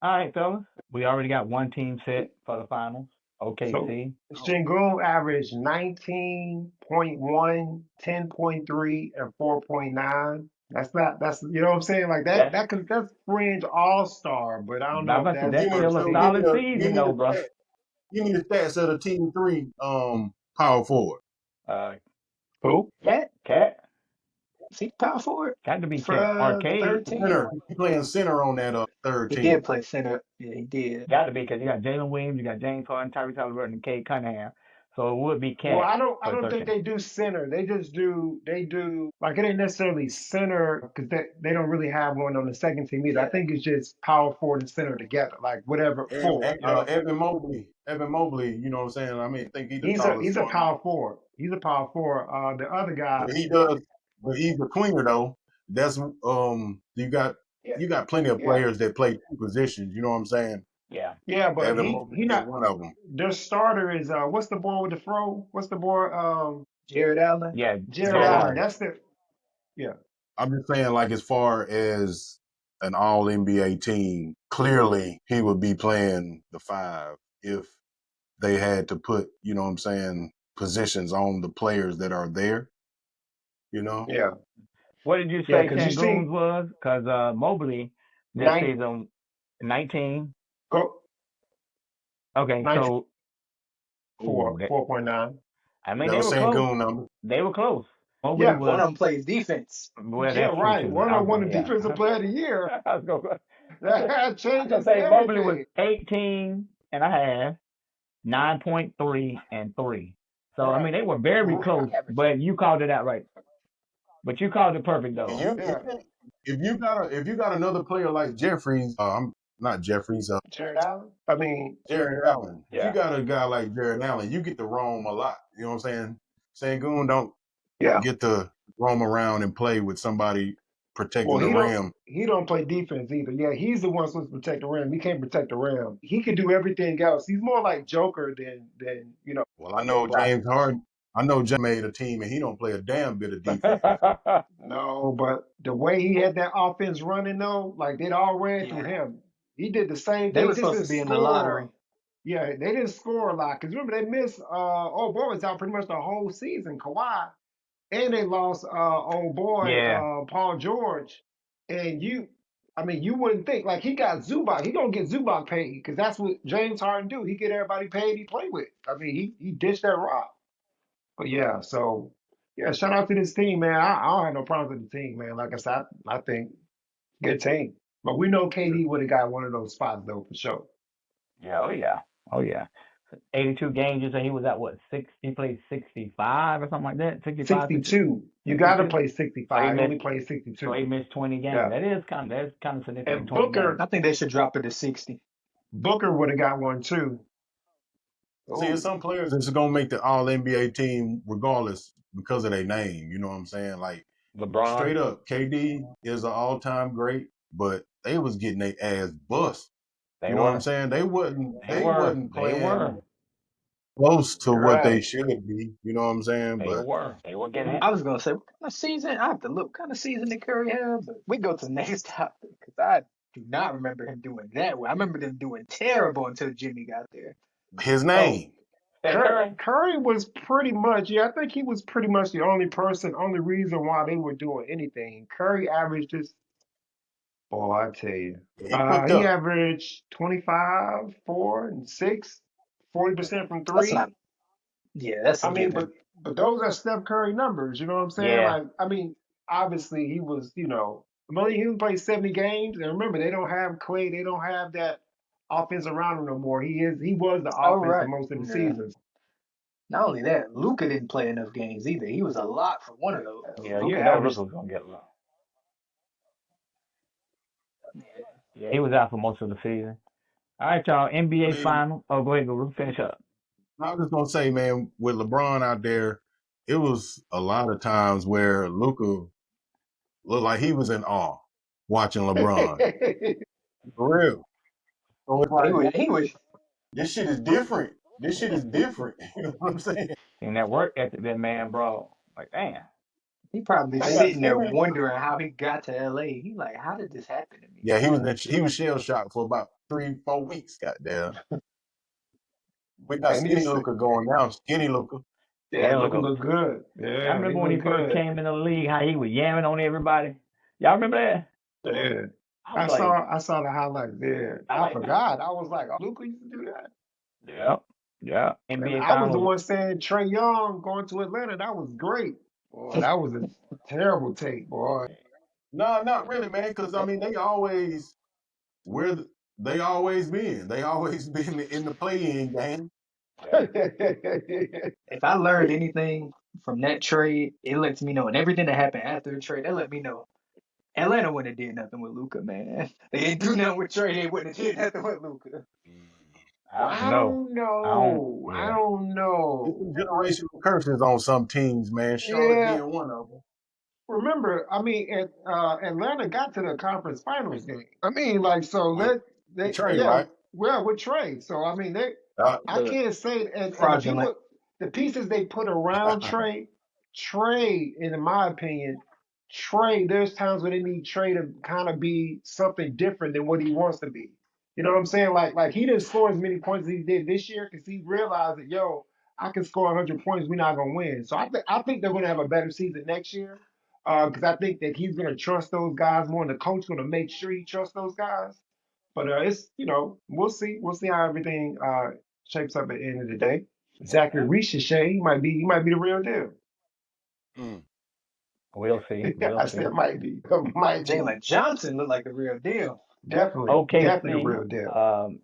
All right, fellas. We already got one team set for the finals. So OKC. Sengun averaged 19.1, 10.3, and 4.9. That's you know what I'm saying? Like That's that's fringe all-star, but I don't know if that's Give me still a so that's solid season though, bro. give me the stats of the team 3 power forward. who? Cat. See, power forward Got to be for Cat. the Arcade. third team. Center, he playing center on that third He team. did play center. Yeah, he did. Got to be because you got Jalen Williams, you got James Harden, Tyrese Halliburton, and Cade Cunningham. So it would be Well, Cat I for the don't third think team. they do center. They do like it ain't necessarily center because they don't really have one on the second team either. I think it's just power forward and center together, like whatever forward. Evan Mobley, you know what I'm saying? I mean, I think he's the tallest He's a one. power forward. He's a power forward. The other guy, But he does, but he's a tweener though. That's yeah, you got plenty of yeah, players that play two positions. You know what I'm saying? Yeah. yeah, but Evan Mobley he is not. one of them. Their starter is what's the boy with the fro? What's the boy? Jared Allen. Yeah. Jared Jared Allen. Allen. That's the yeah. I'm just saying, like as far as an All NBA team, clearly he would be playing the 5 if they had to put, you know what I'm saying, positions on the players that are there. You know, Yeah, What did you yeah, say because you Shangoon's see, was? Because Mobley this nine season 19. go Okay, 94, so ooh, 4.9. I mean that they was were close. Sangoon number. They were close. Mobley Yeah, One was of them plays defense. well. yeah, That's true right. too. One I on was one, the going yeah. defensive player of the year. I was going. That I was gonna changes say Mobley was everything. 18 and a half, 9.3 and 3. So I Right. mean they were very close, but you called it out right. But you called it perfect And though. Yeah. if you got another player like Jeffries, I'm not Jeffries, Jared Allen. I mean, Jared Allen. If you Yeah. got a guy like Jared Allen, you get to roam a lot. You know what I'm saying? Sangoon don't yeah. get to roam around and play with somebody protecting Well, the rim. he don't play defense either. Yeah, he's the one supposed to protect the rim. He can't protect the rim. He can do everything else. He's more like Joker than Well, I know James Harden. I know James made a team and he don't play a damn bit of defense. No, but the way he had that offense running though, like it all ran through Yeah. him. He did the same They thing. were Just supposed didn't to be in the lottery. score. Yeah, they didn't score a lot because remember they missed. Old boy was out pretty much the whole season. Kawhi. And they lost old boy Yeah. Paul George. And I mean, you wouldn't think like he got Zubac. He gonna get Zubac paid because that's what James Harden do. He get everybody paid he play with. I mean, he dished that rock. But yeah, so yeah, shout out to this team, man. I don't have no problems with the team, man. Like I said, I think good team. But we know KD would have got one of those spots though for sure. Yeah. Oh yeah. Oh yeah. 82 games. You say he was at what, six? He played 65 or something like that. 65, 60, 62. You got to 62. play So he 65. He missed. only played So 62. he missed 20 games. Yeah. That's kind of significant. And 20 games. I think they should drop it to 60. Booker would have got one too. See, there's Oh, some players that's gonna make the All NBA team regardless because of their name. You know what I'm saying? Like LeBron. straight up, KD is an all time great, but they was getting their ass bust. They You know what I'm were. saying? They wasn't They they were. wasn't They were. playing close to you're what they right. should be. You know what I'm saying? They But were. They were getting it. I was gonna say, what kind of season? I have to look. What kind of season did Curry have? But we go to the next topic because I do not remember him doing that well. I remember them doing terrible until Jimmy got there. his Oh, name, Steph Curry. Curry was pretty much, yeah, I think he was pretty much the only reason why they were doing anything. Curry averaged just, boy, I tell you, he cooked he up. averaged 25, 4, and 6, 40% from That's three. not. Yeah, that's a I mean, given. but those are Steph Curry numbers, you know what I'm saying? Yeah. Like, I mean, obviously he was, he only played 70 games, and remember they don't have Clay, they don't have that offense around him no more. He was the All offense for right. most of the Yeah. seasons. Not only that, Luca didn't play enough games either. He was a lot for one of those. Yeah. Luka You know averaged Luka was gonna get low. Yeah. He was out for most of the season. All right, y'all. I NBA mean, final. Oh, go ahead. Go finish up. I was just gonna say, man, with LeBron out there, it was a lot of times where Luca looked like he was in awe watching LeBron. For real. So it's He like, was. man, He was. this shit is different. This shit is different. You know what I'm saying? And that work ethic that man bro. Like, damn. He probably I got sitting there scared. wondering how he got to LA. He like, how did this happen to me? Yeah, he was shell shocked for about 3, 4 weeks. Goddamn, we got and he skinny said, Luca going now. Skinny Luca. yeah, Yeah, Luka Luka. looked good. Y'all Yeah, he remember when he looked first good. came in the league, how he was yamming on everybody? Y'all remember that? Yeah. I was like, I saw the highlights there. I I like, man. forgot. I was like, oh, Luka used to do that. Yeah. Yeah. And NBA I was the finals. one saying Trey Young going to Atlanta. That was great. Boy, that was a terrible take, boy. No, not really, man. Because I mean, where they always been. They always been in the play-in game. Yeah. If I learned anything from that trade, it lets me know, and everything that happened after the trade, that let me know Atlanta wouldn't have did nothing with Luca, man. They didn't do nothing with Trey. They wouldn't have did nothing with Luca. I don't I know. don't I don't. know. I Yeah. don't It's know. some generational curses on some teams, man. Charlotte Yeah, being one of them. remember, I mean, Atlanta got to the conference finals game. I mean, like, so With Trey, yeah, right? well, with Trey. So I mean, I The can't say, and fraudulent. the pieces they put around Trey, in my opinion, Trey, there's times where they need Trey to kind of be something different than what he wants to be. You know what I'm saying? Like he didn't score as many points as he did this year because he realized that, yo, I can score 100 points, we're not gonna win. So I think they're gonna have a better season next year because I think that he's gonna trust those guys more, and the coach gonna make sure he trusts those guys. But it's we'll see how everything shapes up at the end of the day. Zachary Yeah. Richardson, he might be the real deal. Mm. We'll see. We'll I see. said might be, might be, Jalen Johnson looked like the real deal. definitely the OKC real deal.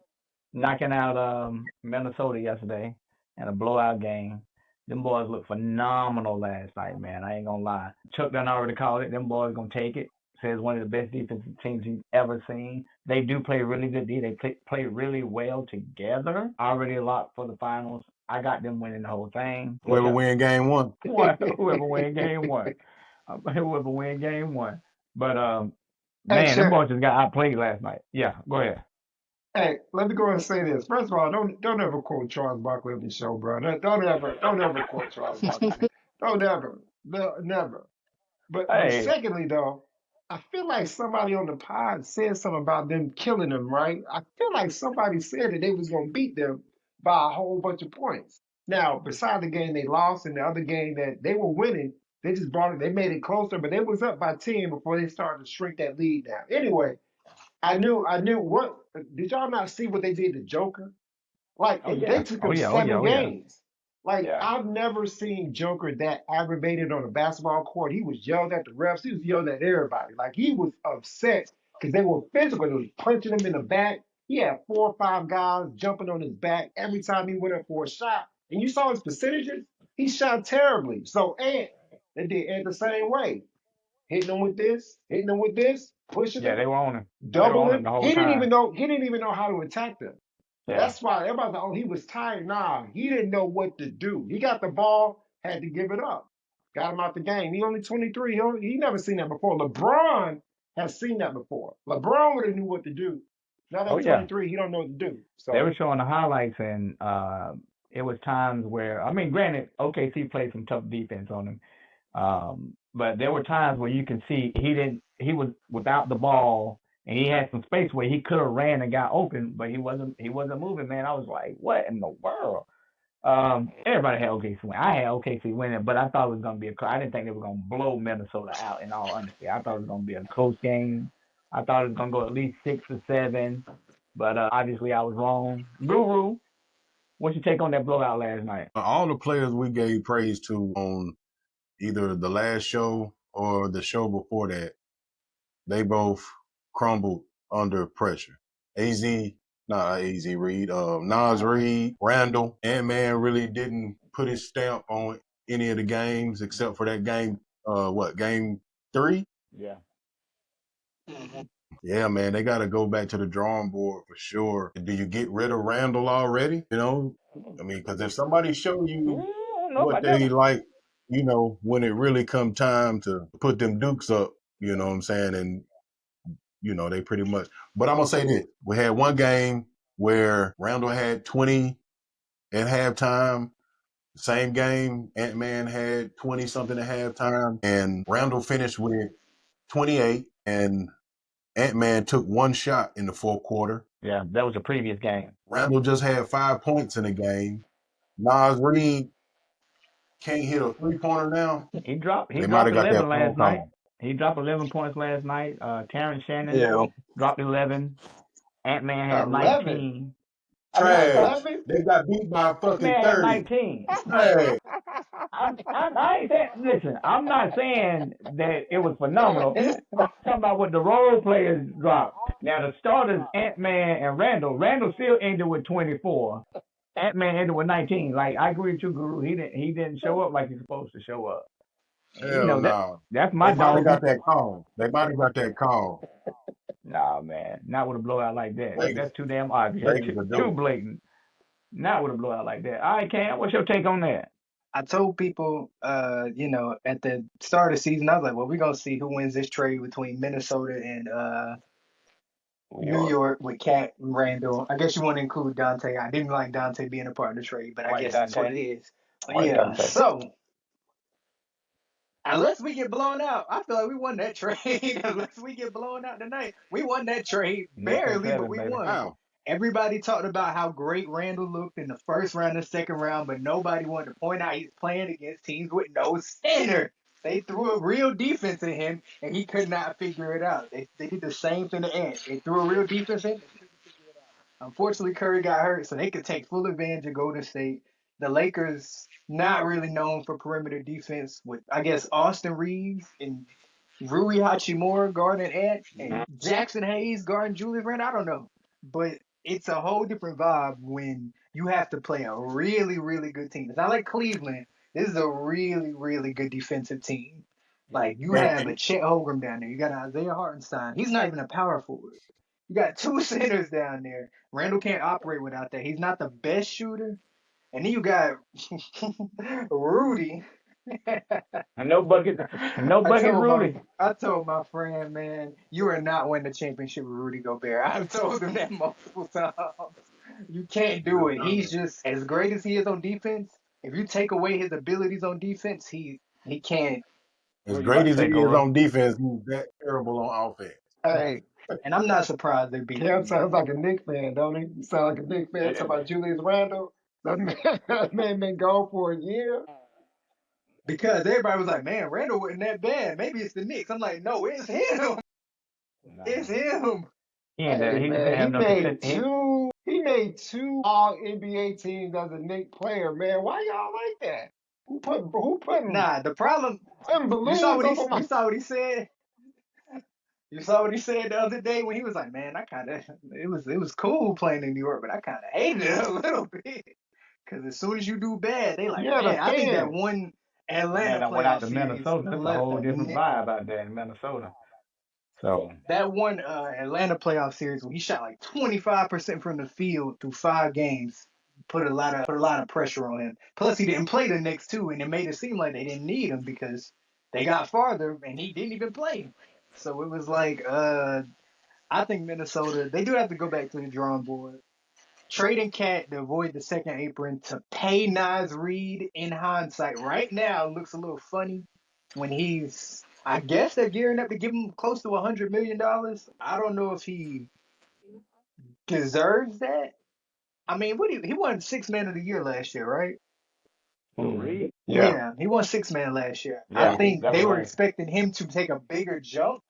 knocking out Minnesota yesterday in a blowout game. Them boys looked phenomenal last night, man. I ain't gonna lie. Chuck done already called it. Them boys gonna take it. Says one of the best defensive teams he's ever seen. They do play really good D. They play really well together. Already locked for the finals. I got them winning the whole thing. Whoever win game one. Whoever win game one. Whoever win game one. But Hey, man, them boys just got outplayed last night. Yeah, go ahead. hey, let me go and say this. First of all, don't ever quote Charles Barkley on the show, bro. Don't ever quote Charles Barkley. Don't ever, no, never. But Hey, secondly, though, I feel like somebody on the pod said something about them killing them, right? I feel like somebody said that they was gonna beat them by a whole bunch of points. Now, beside the game they lost and the other game that they were winning, they just brought it, they made it closer, but they was up by 10 before they started to shrink that lead down. Anyway, I knew what did y'all not see what they did to Joker? Like, oh and they yeah, took oh him yeah, oh yeah, seven oh yeah, games. Like, yeah. I've never seen Joker that aggravated on a basketball court. He was yelled at the refs. He was yelled at everybody. Like, he was upset because they were physical. They was punching him in the back. he had 4 or 5 guys jumping on his back every time he went up for a shot. And you saw his percentages. He shot terribly. So Ant, they did Ant the same way, hitting him with this, pushing Yeah, him, they were on him. They were on him doubling. the whole He didn't even time. know. He didn't even know how to attack them. Yeah. That's why everybody's like, oh, he was tired. Nah, he didn't know what to do. He got the ball, had to give it up. Got him out the game. He only 23. He never seen that before. LeBron has seen that before. LeBron would have knew what to do. Now Oh that yeah. 23, he don't know what to do. They So were showing the highlights, and it was times where, I mean, granted, OKC played some tough defense on him, but there were times where you can see he was without the ball, and he had some space where he could have ran and got open, but he wasn't moving, man. I was like, what in the world? Everybody had OKC win. I had OKC winning, but I thought it was gonna be I didn't think they were gonna blow Minnesota out. In all honesty, I thought it was gonna be a close game. I thought it was gonna go at least 6 or 7, but obviously I was wrong. Guru, what's your take on that blowout last night? All the players we gave praise to on either the last show or the show before that, they both crumbled under pressure. AZ, not AZ Reed, Nas Reed, Randall, Ant-Man really didn't put his stamp on any of the games except for that game, game 3? Yeah. Mhm. Yeah, man, they got to go back to the drawing board for sure. Do you get rid of Randall already? I mean, because if somebody show you Nope, I what never. they like, when it really come time to put them dukes up, you know what I'm saying? And, they pretty much. But I'm going to say this. We had one game where Randall had 20 at halftime. Same game, Ant-Man had 20 something at halftime. And Randall finished with 28. And Ant-Man took one shot in the fourth quarter. Yeah, that was a previous game. Randall just had 5 points in the game. Nas Reed can't hit a three-pointer now. He dropped They might have got 11 that phone last night. call. He dropped 11 points last night. Terrence Shannon Yeah. dropped 11. Ant-Man had 11. 19. I got Trash. 11. They got beat by fucking Ant-Man had 30. 19. Trash. I ain't saying, listen, I'm not saying that it was phenomenal. I'm talking about what the role players dropped. Now, the starters, Ant-Man and Randall. Randall still ended with 24. Ant-Man ended with 19. Like, I agree with you, Guru. He didn't show up like he's supposed to show up. And, Hell no. that's They my might have dog. got that call. Nah, man, not with a blowout like that. Vegas, That's too damn obvious. That's Vegas will too do it. blatant. Not with a blowout like that. All right, Cam, what's your take on that? I told people, at the start of the season, I was like, well, we're gonna see who wins this trade between Minnesota and New New York. York with Cat and Randall. I guess you want to include Dante. I didn't like Dante being a part of the trade, but I White guess that's what Dante. it is. White Yeah. Dante. So unless we get blown out, I feel like we won that trade. Unless we get blown out tonight, we won that trade Knicks in barely, but 7, we baby. won. Wow. Everybody talked about how great Randall looked in the first round and second round, but nobody wanted to point out he's playing against teams with no standard. They threw a real defense at him, and he could not figure it out. They did the same thing to Ant. They threw a real defense at him. Unfortunately, Curry got hurt, so they could take full advantage of Golden State. The Lakers, not really known for perimeter defense, with I guess Austin Reeves and Rui Hachimura guarding Ant and Jackson Hayes guarding Julius Randle. I don't know, but it's a whole different vibe when you have to play a really, really good team. It's not like Cleveland. This is a really, really good defensive team. Like you And, have a Chet Holmgren down there. You got Isaiah Hartenstein. He's not even a power forward. You got two centers down there. Randall can't operate without that. He's not the best shooter. And then you got Rudy. And no bucket. And no bucket, Rudy. I told my friend, man, you are not winning the championship with Rudy Gobert. I've told him that multiple times. You can't do it. He's just as great as he is on defense. If you take away his abilities on defense, he can't. as What you great about to as he say, is Guru? on defense, he's that terrible on offense. Hey, And I'm not surprised they beat Cam them. sounds like a Knicks fan, don't he? You sound like a Knicks fan talking about Julius Randle. That man been gone for a year. Because everybody was like, man, Randall wasn't that bad. Maybe it's the Knicks. I'm like, no, it's him. Nah. It's him. Hey He just didn't man, have no consent. he made two All NBA teams as a Knicks player. Man, why y'all like that? Who putting Nah, the problem. You saw balloons what he over you my? saw what he said. You saw what he said the other day when he was like, "Man, I kind of it was cool playing in New York, but I kind of hated it a little bit because as soon as you do bad, they like, Yeah, the man, I think that fans. one Atlanta Atlanta went out playoff to series Minnesota. It's a left whole a different vibe out there in Minnesota. So that one Atlanta playoff series when he shot like 25% from the field through 5 games put a lot of pressure on him. Plus he didn't play the next two, and it made it seem like they didn't need him because they got farther and he didn't even play. So it was like I think Minnesota they do have to go back to the drawing board. Trading Cat to avoid the second apron to pay Nas Reed in hindsight right now looks a little funny when he's I guess they're gearing up to give him close to $100 million. I don't know if he deserves that. I mean, he won six man of the year last year, right? Reed, Yeah. Yeah, he won six man last year. I yeah, think that was they were right. expecting him to take a bigger jump,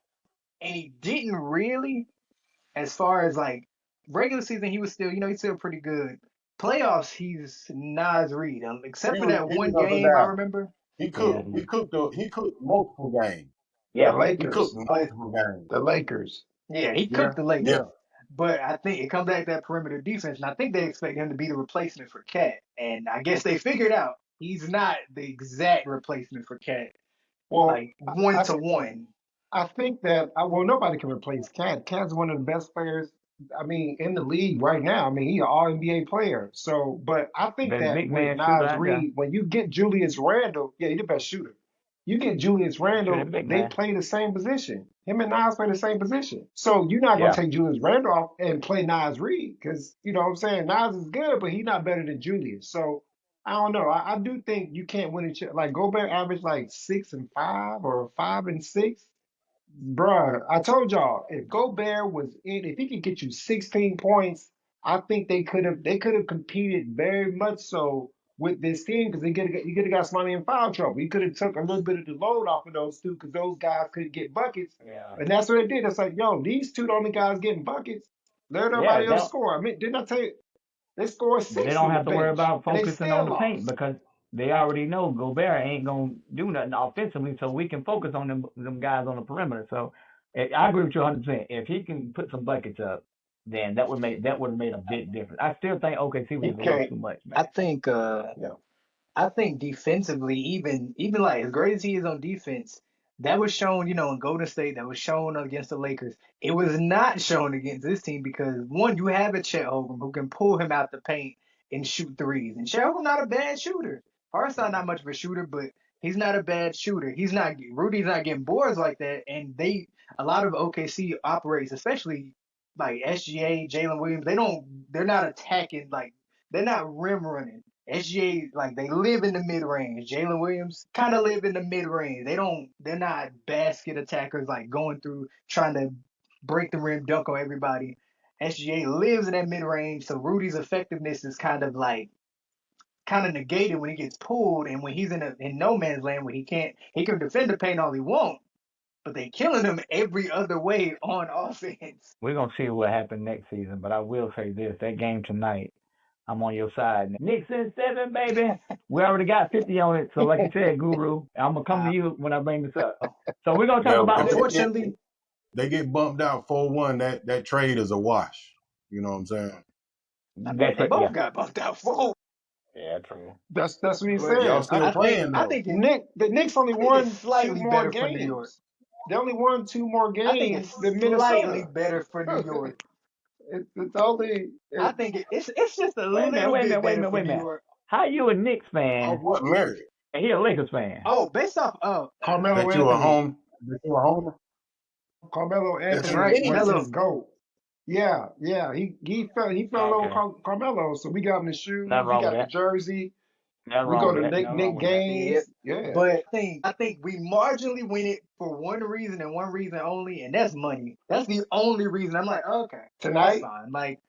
and he didn't really. As far as like regular season, he was still, he's still pretty good. Playoffs, he's Nas Reed, except for that He was one up and game I down. remember. He Yeah, cooked. He cooked multiple games. The yeah, He cooked Lakers. But multiple games. The Lakers. yeah, he Yeah. cooked the Lakers. Yeah. But I think it comes back to that perimeter defense, and I think they expect him to be the replacement for Cat. And I guess they figured out he's not the exact replacement for Cat, Well, like one I to one. I think that well, nobody can replace Cat. Cat's one of the best players. I mean, in the league right now. I mean, he's an All NBA player. So, but I think best that big with man shooter Nas out there. Reed, when you get Julius Randle, yeah, he's the best shooter. You get Julius Shooting Randle, big they man. play the same position. Him and Nas play the same position. So you're not gonna Yeah, take Julius Randle off and play Nas Reed because you know what I'm saying. Nas is good, but he's not better than Julius. So I don't know. I do think you can't win it. Like Gobert averaged like 6 and 5 or 5 and 6. Bruh, I told y'all if Gobert was in, if he could get you 16 points, I think they could have competed very much so with this team because you could have got somebody in foul trouble. You could have took a little bit of the load off of those two because those guys couldn't get buckets, yeah, and that's what they did. It's like, yo, these two the only guys getting buckets. Let yeah. everybody else score. I mean, didn't I tell you they scored They 60 don't in the have to worry bench about and they focusing on still the paint lost. because they already know Gobert ain't gonna do nothing offensively, so we can focus on them guys on the perimeter. So I agree with you 100%. If he can put some buckets up, then that would have made a big difference. I still think OKC was He just a little can't. too much, I man. think Yeah. I think defensively, even like as great as he is on defense, that was shown, in Golden State, that was shown against the Lakers. It was not shown against this team because one, you have a Chet Holmgren who can pull him out the paint and shoot threes. And Chet Holmgren's not a bad shooter. Harden's not much of a shooter, but he's not a bad shooter. Rudy's not getting boards like that. And a lot of OKC operates, especially like SGA, Jalen Williams, they're not attacking, like, they're not rim running. SGA, like, they live in the mid range. Jalen Williams kind of live in the mid range. They're not basket attackers like going through trying to break the rim, dunk on everybody. SGA lives in that mid range, so Rudy's effectiveness is kind of negated when he gets pulled and when he's in no man's land where he can defend the paint all he wants, but they killing him every other way on offense. We're gonna see what happens next season, but I will say this: that game tonight, I'm on your side. Knicks in 7, baby. We already got 50 on it. So, like you said, Guru, I'm going to come to Uh, you when I bring this up. So, we're going to talk Yeah. about Unfortunately, They get bumped out 4-1. That trade is a wash. You know what I'm saying? I mean, that's they what, yeah. both got bumped out for. Yeah, true. That's what he's But Y'all saying. still playing I though. think The Knicks only I think it's won two slightly more better for New York. games. They only won two more I think it's games than slightly Minnesota. better for New York. It's only I think it's just a Wait a minute, little wait a bit minute, wait a better minute, for wait a New minute. York. How you a Knicks Off fan what merit? and he a Lakers fan? Oh, based off Carmelo That you a Anthony. home? That you a homer? Carmelo That's that's his Anthony right, was team. Melo. his GOAT. Yeah, yeah. He fell over Okay. Carmelo, so we got him the Nothing shoes. He wrong with got the that. jersey. Nothing We wrong go with to that. Nothing wrong Nick with that. Yep. games. Yeah. But I think we marginally win it for one reason and one reason only, and that's money. That's the only reason. I'm like, okay, that's Tonight. fine. Like,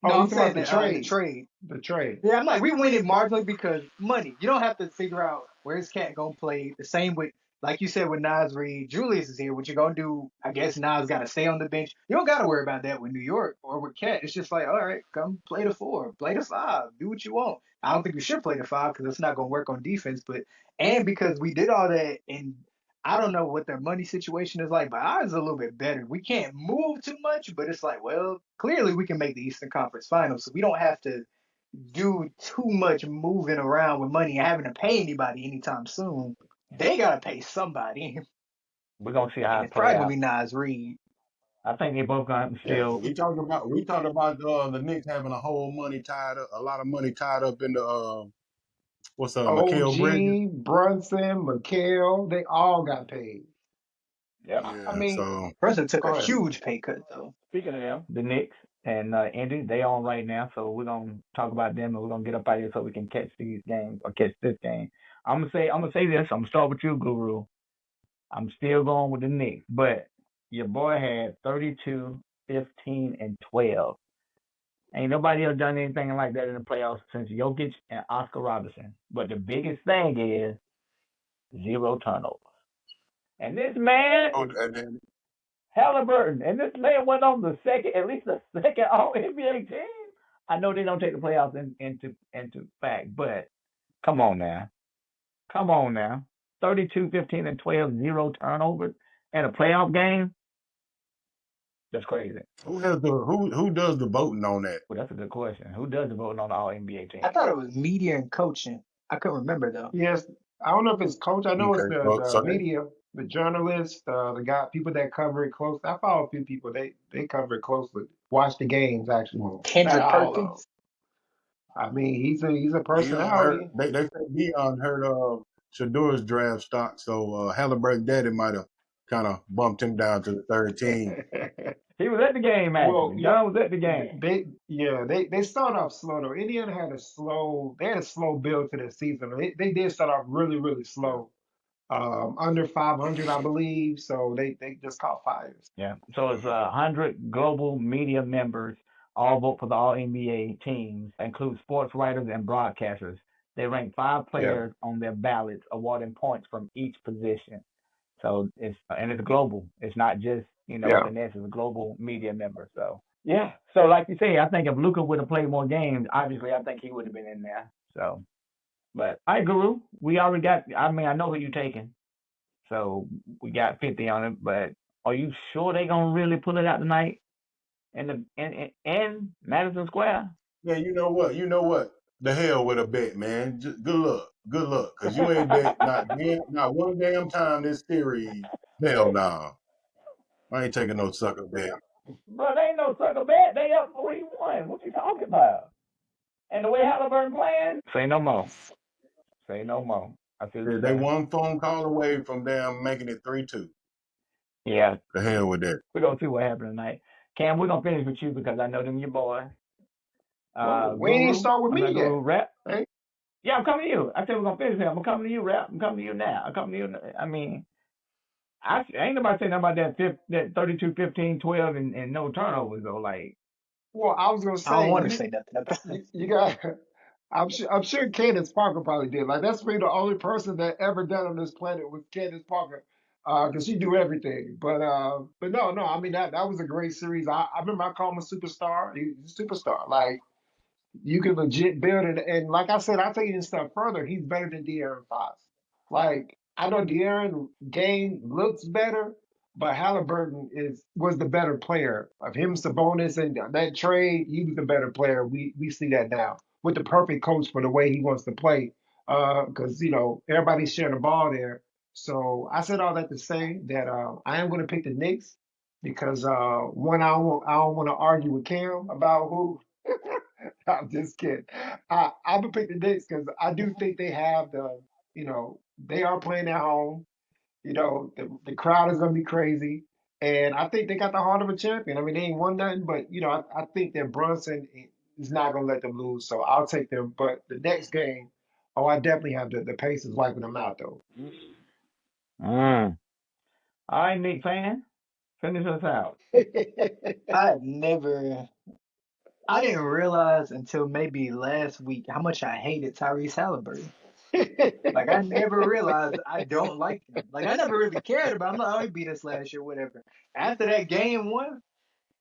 Oh, no, you I'm talking about saying the the trade? trade. The trade. Yeah, I'm like, we win it marginally because money. You don't have to figure out where's Cat gonna play. The same with, like you said, with Nas Reed. Julius is here. What you gonna do? I guess Nas got to stay on the bench. You don't got to worry about that with New York or with Cat. It's just like, all right, come play the 4, play the 5, do what you want. I don't think you should play the 5 because it's not gonna work on defense. But and because we did all that, and I don't know what their money situation is like, but ours is a little bit better. We can't move too much, but it's like, well, clearly we can make the Eastern Conference Finals, so we don't have to do too much moving around with money and having to pay anybody anytime soon. They gotta pay somebody, We're gonna see how and it it's play probably gonna out. be Nas Reed. I think they both gonna Yeah. still. We talked about the Knicks having a lot of money tied up in the what's Mikal Bridges. OG, Brunson, McHale, they all got paid. Yep. I Yeah, mean, so Brunson took go a ahead. huge pay cut though. Speaking of them, the Knicks and Indy, they on right now, so we're gonna talk about them and we're gonna get up out here so we can catch these games or catch this game. I'm gonna say this. I'm gonna start with you, Guru. I'm still going with the Knicks, but your boy had 32, 15, and 12. Ain't nobody else done anything like that in the playoffs since Jokic and Oscar Robertson. But the biggest thing is zero turnovers. And this man, oh, and then Halliburton, and this man went on at least the second All NBA team. I know they don't take the playoffs into fact, but come on now. Come on now. 32, 15, and 12, zero turnovers in a playoff game. That's crazy. who does the voting on that? Well, that's a good question. Who does the voting on the All NBA I team? thought it was media and coaching. I couldn't remember though. Yes, I don't know if it's coach. I know it's Okay, the so that, media, the journalists, the guy, people that cover it close. I follow a few people. They cover it closely. Watch the games actually. Well, not Kendrick all of them. Perkins. I mean, he's a Dion hurt. personality. They said Dion hurt Shadur's draft stock, so Halliburton daddy might have kind of bumped him down to the third team. He was at the game Well, actually. yeah, John was at the game. they started off slow though. Indiana had a slow build to the season. They did start off really Yeah. slow. Under 500, I believe. So they just caught fires. Yeah. So it's 100 global media members all vote for the All NBA teams, include sports writers and broadcasters. They rank five Yeah, players on their ballots, awarding points from each position. So it's global. It's not just yeah. the Nets. It's a global media member. So yeah. So like you say, I think if Luka would have played more games, obviously I think he would have been in there. So, but all right, Guru, we already got. I mean, I know who you're taking. So we got 50 on it. But are you sure they gonna really pull it out tonight in Madison Square? Yeah, you know what? You know what? The hell with a bet, man. Just good luck, cause you ain't bet not one damn time this series. Hell no, I ain't taking no sucker bet. Bro, they ain't no sucker bet. They up 3-1. What you talking about? And the way Halliburton playing, say no more. Say no more. I see what you're They saying. one phone call away from damn making it 3-2. Yeah, The hell with that. we're gonna see what happens tonight. Cam, we're gonna finish with you because I know them your boy. Whoa, we ain't even Guru, start with I'm me gonna yet. Guru rap. Hey, Yeah, I'm coming to you. I said we're gonna finish him. I'm coming to you, rap. I'm coming to you now. I'm coming to you. I mean, I ain't nobody saying nothing about that 32, 15, 12, and no turnovers though. Like, well, I was gonna I don't say want to say nothing about it. you got. I'm sure Candace Parker probably did. Like that's really the only person that ever done on this planet was Candace Parker, because she do everything. But no. I mean that was a great series. I remember I called him a superstar. He's a superstar. Like you can legit build it. And like I said, I'll take it a step further. He's better than De'Aaron Fox. Like I know De'Aaron game looks better, but Halliburton was the better player of him, Sabonis, and that trade. He was the better player. We see that now with the perfect coach for the way he wants to play. Because everybody's sharing the ball there. So I said all that to say that I am going to pick the Knicks because one I don't want to argue with Cam about who I'm just kidding. I'm gonna pick the Knicks because I do think they have they are playing at home. The crowd is gonna be crazy, and I think they got the heart of a champion. I mean, they ain't won nothing, but I think that Brunson is not gonna let them lose. So I'll take them. But the next game, oh, I definitely have the Pacers wiping them out though. all right, Nick fan, finish us out. I had never, I didn't realize until maybe last week how much I hated Tyrese Halliburton. Like I never realized I don't like him. Like I never really cared about him. Like, oh, he beat us last year, whatever. After that game one,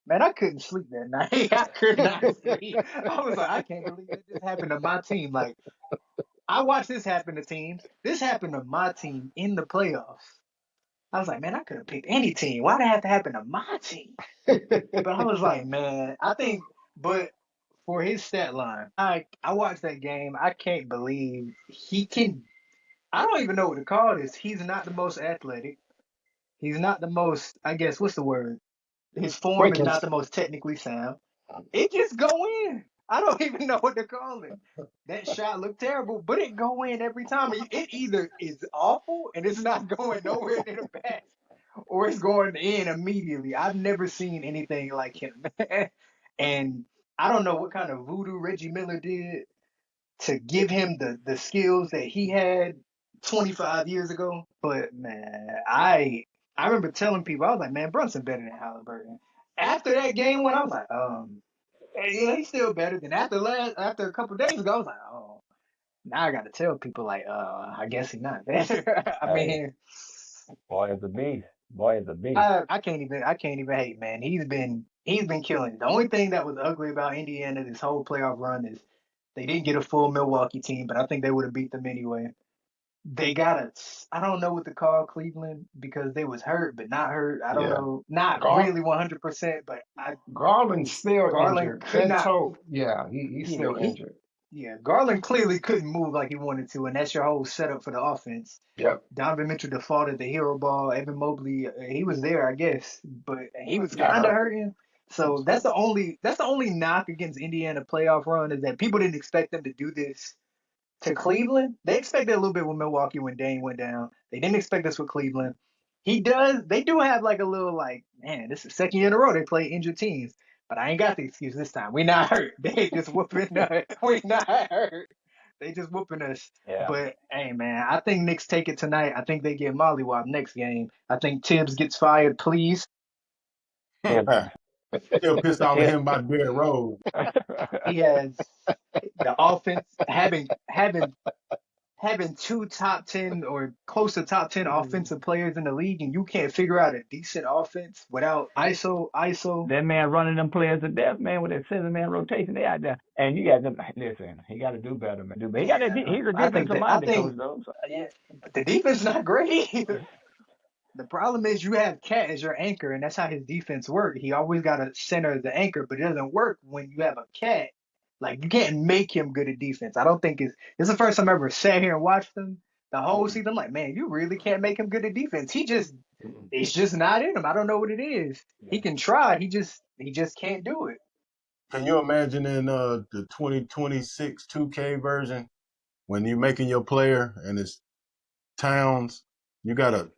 man, I couldn't sleep that night. I could not sleep. I was like, I can't believe that this happened to my team. Like I watched this happen to teams. This happened to my team in the playoffs. I was like, man, I could have picked any team. Why'd it have to happen to my team? But I was like, man, I think, but for his stat line, I watched that game. I can't believe he can. I don't even know what to call this. He's not the most athletic. He's not the most, I guess, what's the word? His form is not Quickest. the most technically sound. It just go in. I don't even know what to call it. That shot looked terrible, but it go in every time. It either is awful and it's not going nowhere near the basket, or it's going in immediately. I've never seen anything like him. And I don't know what kind of voodoo Reggie Miller did to give him the skills that he had 25 years ago. But man, I remember telling people, I was like, man, Brunson better than Halliburton. After that game when I was like, yeah, he's still better than after a couple of days ago, I was like, oh, now I gotta tell people like, I guess he's not better. I Hey, mean, boy is a beast. Boy is a beast. I can't even hate, man. He's been killing. The only thing that was ugly about Indiana this whole playoff run is they didn't get a full Milwaukee team, but I think they would have beat them anyway. They got I don't know what to call Cleveland because they was hurt but not hurt. I don't Yeah. know, not Gar really 100%, but Garland's still Garland injured. could That not. toe, yeah, he's Yeah, still injured. Garland clearly couldn't move like he wanted to, and that's your whole setup for the offense. Yep. Donovan Mitchell defaulted the hero ball. Evan Mobley, he was there, I guess, but he was Got kind of hurt. hurting. He So was hurt. that's the only knock against Indiana playoff run is that people didn't expect them to do this to Cleveland. They expected a little bit with Milwaukee when Dane went down. They didn't expect this with Cleveland. He does. They do have like a little like, man, this is the second year in a row they play injured teams. But I ain't got the excuse this time. We not hurt. They just whooping us. We not hurt. They just whooping us. Yeah. But hey, man, I think Knicks take it tonight. I think they get mollywopped next game. I think Tibbs gets fired. Please. Tip, Still pissed off at tip. him about Derrick Rose. He has the offense having two top 10 or close to top 10 offensive players in the league and you can't figure out a decent offense without ISO. That man running them players to death, man, with that 7-man rotation. They out there, and you got them. Listen, he got to do better, man. Do better. He got that. Yeah, He's a I think defensive that I minded coach think though. So. yeah, but the defense is not great either. The problem is you have Cat as your anchor, and that's how his defense works. He always got to center the anchor, but it doesn't work when you have a Cat. Like you can't make him good at defense. I don't think it's the first time I ever sat here and watched him the whole season. I'm like, man, you really can't make him good at defense. It's just not in him. I don't know what it is. He can try. He just can't do it. Can you imagine in the 2026 2K version when you're making your player and it's Towns, you gotta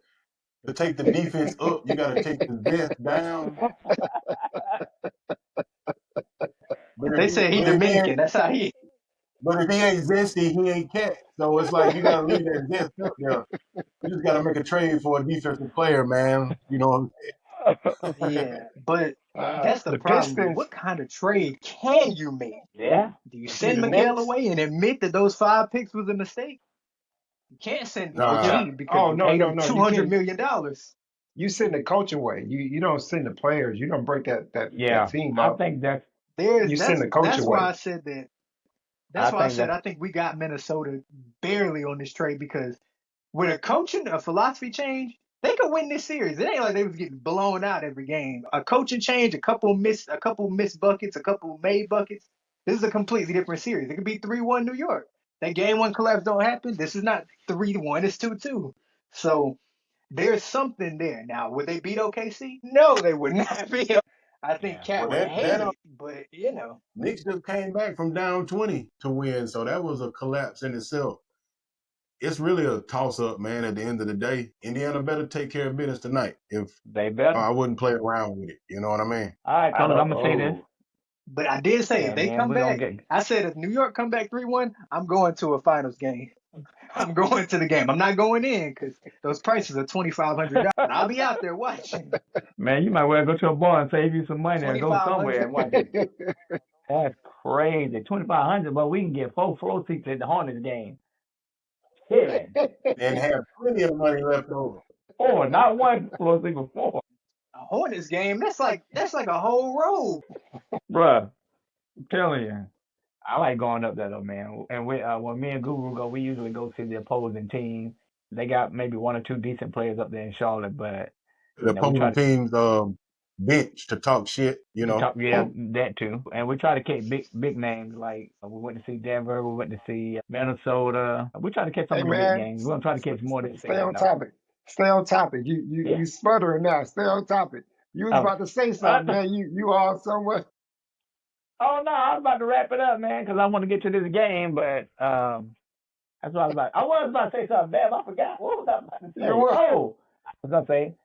to take the defense up, you gotta take the vest down. But if They say he but if he Dominican. ain't That's how he. but if he ain't zesty, he ain't cat. So it's like you gotta leave that zest up there. You just gotta make a trade for a defensive player, man. You know. Yeah, but that's the The problem. Pistons, What kind of trade can you make? Yeah. Do you see send the Miguel Knicks. away and admit that those 5 picks was a mistake? You can't send Nah, Yeah. OG because Oh you no, paid no, him no. You can't. $200 million. You send the coach away. You don't send the players. You don't break that Yeah. team I up. think that's. There's You send that's the coach that's why away. I said that. That's I why I think said that's. I think we got Minnesota barely on this trade because with a philosophy change, they could win this series. It ain't like they was getting blown out every game. A coaching change, a couple missed buckets, a couple made buckets. This is a completely different series. It could be 3-1 New York. That game one collapse don't happen. This is not 3-1. It's 2-2. So there's something there. Now, would they beat OKC? No, they would not be. I think Yeah. Cat well would that hate it, but Knicks just came back from down 20 to win, so that was a collapse in itself. It's really a toss up, man. At the end of the day, Indiana better take care of business tonight. If They better. I wouldn't play around with it, you know what I mean? All right, I fellas. don't. I'm gonna say this. Oh, but I did say if Hey, they man, come we're gonna back, get. I said if New York come back 3-1, I'm going to a finals game. I'm going to the game. I'm not going in because those prices are $2,500. I'll be out there watching. Man, you might well go to a bar and save you some money or go somewhere 2,500. and watch it. That's crazy. 2,500, but we can get 4 floor seats at the Hornets game. Chilling. And have plenty of money left over. Four, not one floor seat, but four. A Hornets game. That's like a whole row. Bruh, I'm telling you. I like going up there though, man. And when me and Guru go, we usually go to the opposing team. They got maybe one or two decent players up there in Charlotte, but The we try opposing team's bench to talk shit, you to know. talk, yeah, that too, and we try to catch big names like we went to see Denver, we went to see Minnesota. We try to catch some Hey of the big man, games. We're gonna try to catch more this stay season on though. topic. Stay on topic. You Yeah. sputtering now. Stay on topic. You was Oh. about to say something, man. You all somewhere. Oh no, I was about to wrap it up, man, because I want to get to this game, but that's what I was about. I was about to say something, damn, I forgot. What was I about to You say? were. Oh, I was gonna say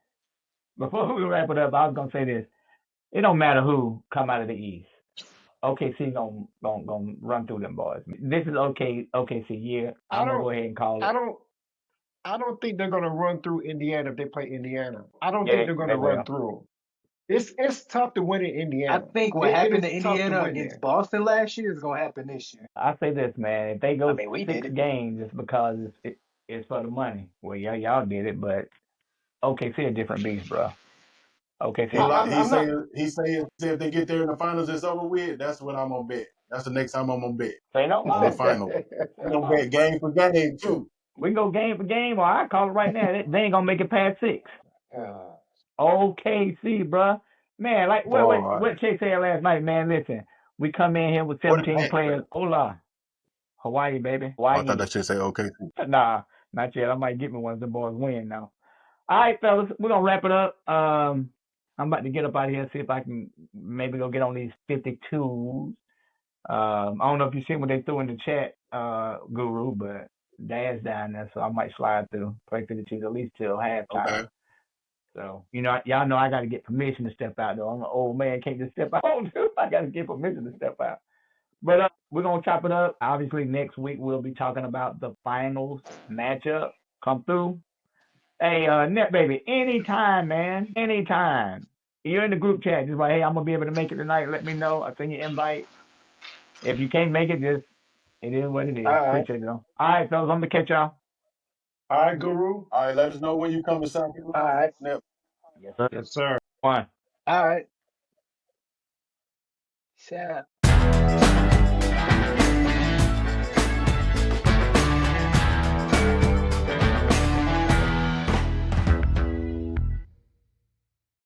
before we wrap it up, I was gonna say this. It don't matter who come out of the East. OKC gonna run through them boys. This is OKC year. I I'm gonna don't. go ahead and call I it. don't. I don't think they're gonna run through Indiana if they play Indiana. I don't Yeah, think they're they gonna run will. through them. It's tough to win in I Indiana. think what It happened to is tough to Indiana win against there. Boston last year is gonna happen this year. I say this, man. If they I go mean, we did six it. games, it's because it's for the money. Well, yeah, y'all did it, but OKC a different beast, bro. OKC He a like different I'm, he I'm beast. not. say he say if they get there in the finals, it's over with. That's what I'm gonna bet. That's the next time I'm gonna bet Say no on the more. finals. I'm No gonna more. bet game for game too. We can go game for game, or I call it right now. They ain't gonna make it past six. OKC, bruh. Man, like Boy, what Chase said last night, man. Listen, we come in here with What is 17 that? players. Hola, Hawaii, baby, Oh, I thought Hawaii. that shit say okay. Nah, not yet. I might get me one of the boys win now. All right, fellas, we're gonna wrap it up. I'm about to get up out of here, see if I can maybe go get on these 52s. I don't know if you seen what they threw in the chat, Guru, but Dad's down there, so I might slide through, play 52s at least till halftime. Okay. So, y'all know I got to get permission to step out, though. I'm an old man, can't just step out. I got to get permission to step out. But we're going to chop it up. Obviously, next week we'll be talking about the finals matchup. Come through. Hey, Net Baby, anytime, man. Anytime. You're in the group chat. Just like, hey, I'm going to be able to make it tonight. Let me know. I'll send you an invite. If you can't make it, just, it is what it all is. right, Appreciate it, though. All right, fellas, I'm going to catch y'all. all right, Guru. All right, let us know when you come to South All Carolina. right. Snap. Yes, sir. Yes, sir. One. All right. Shout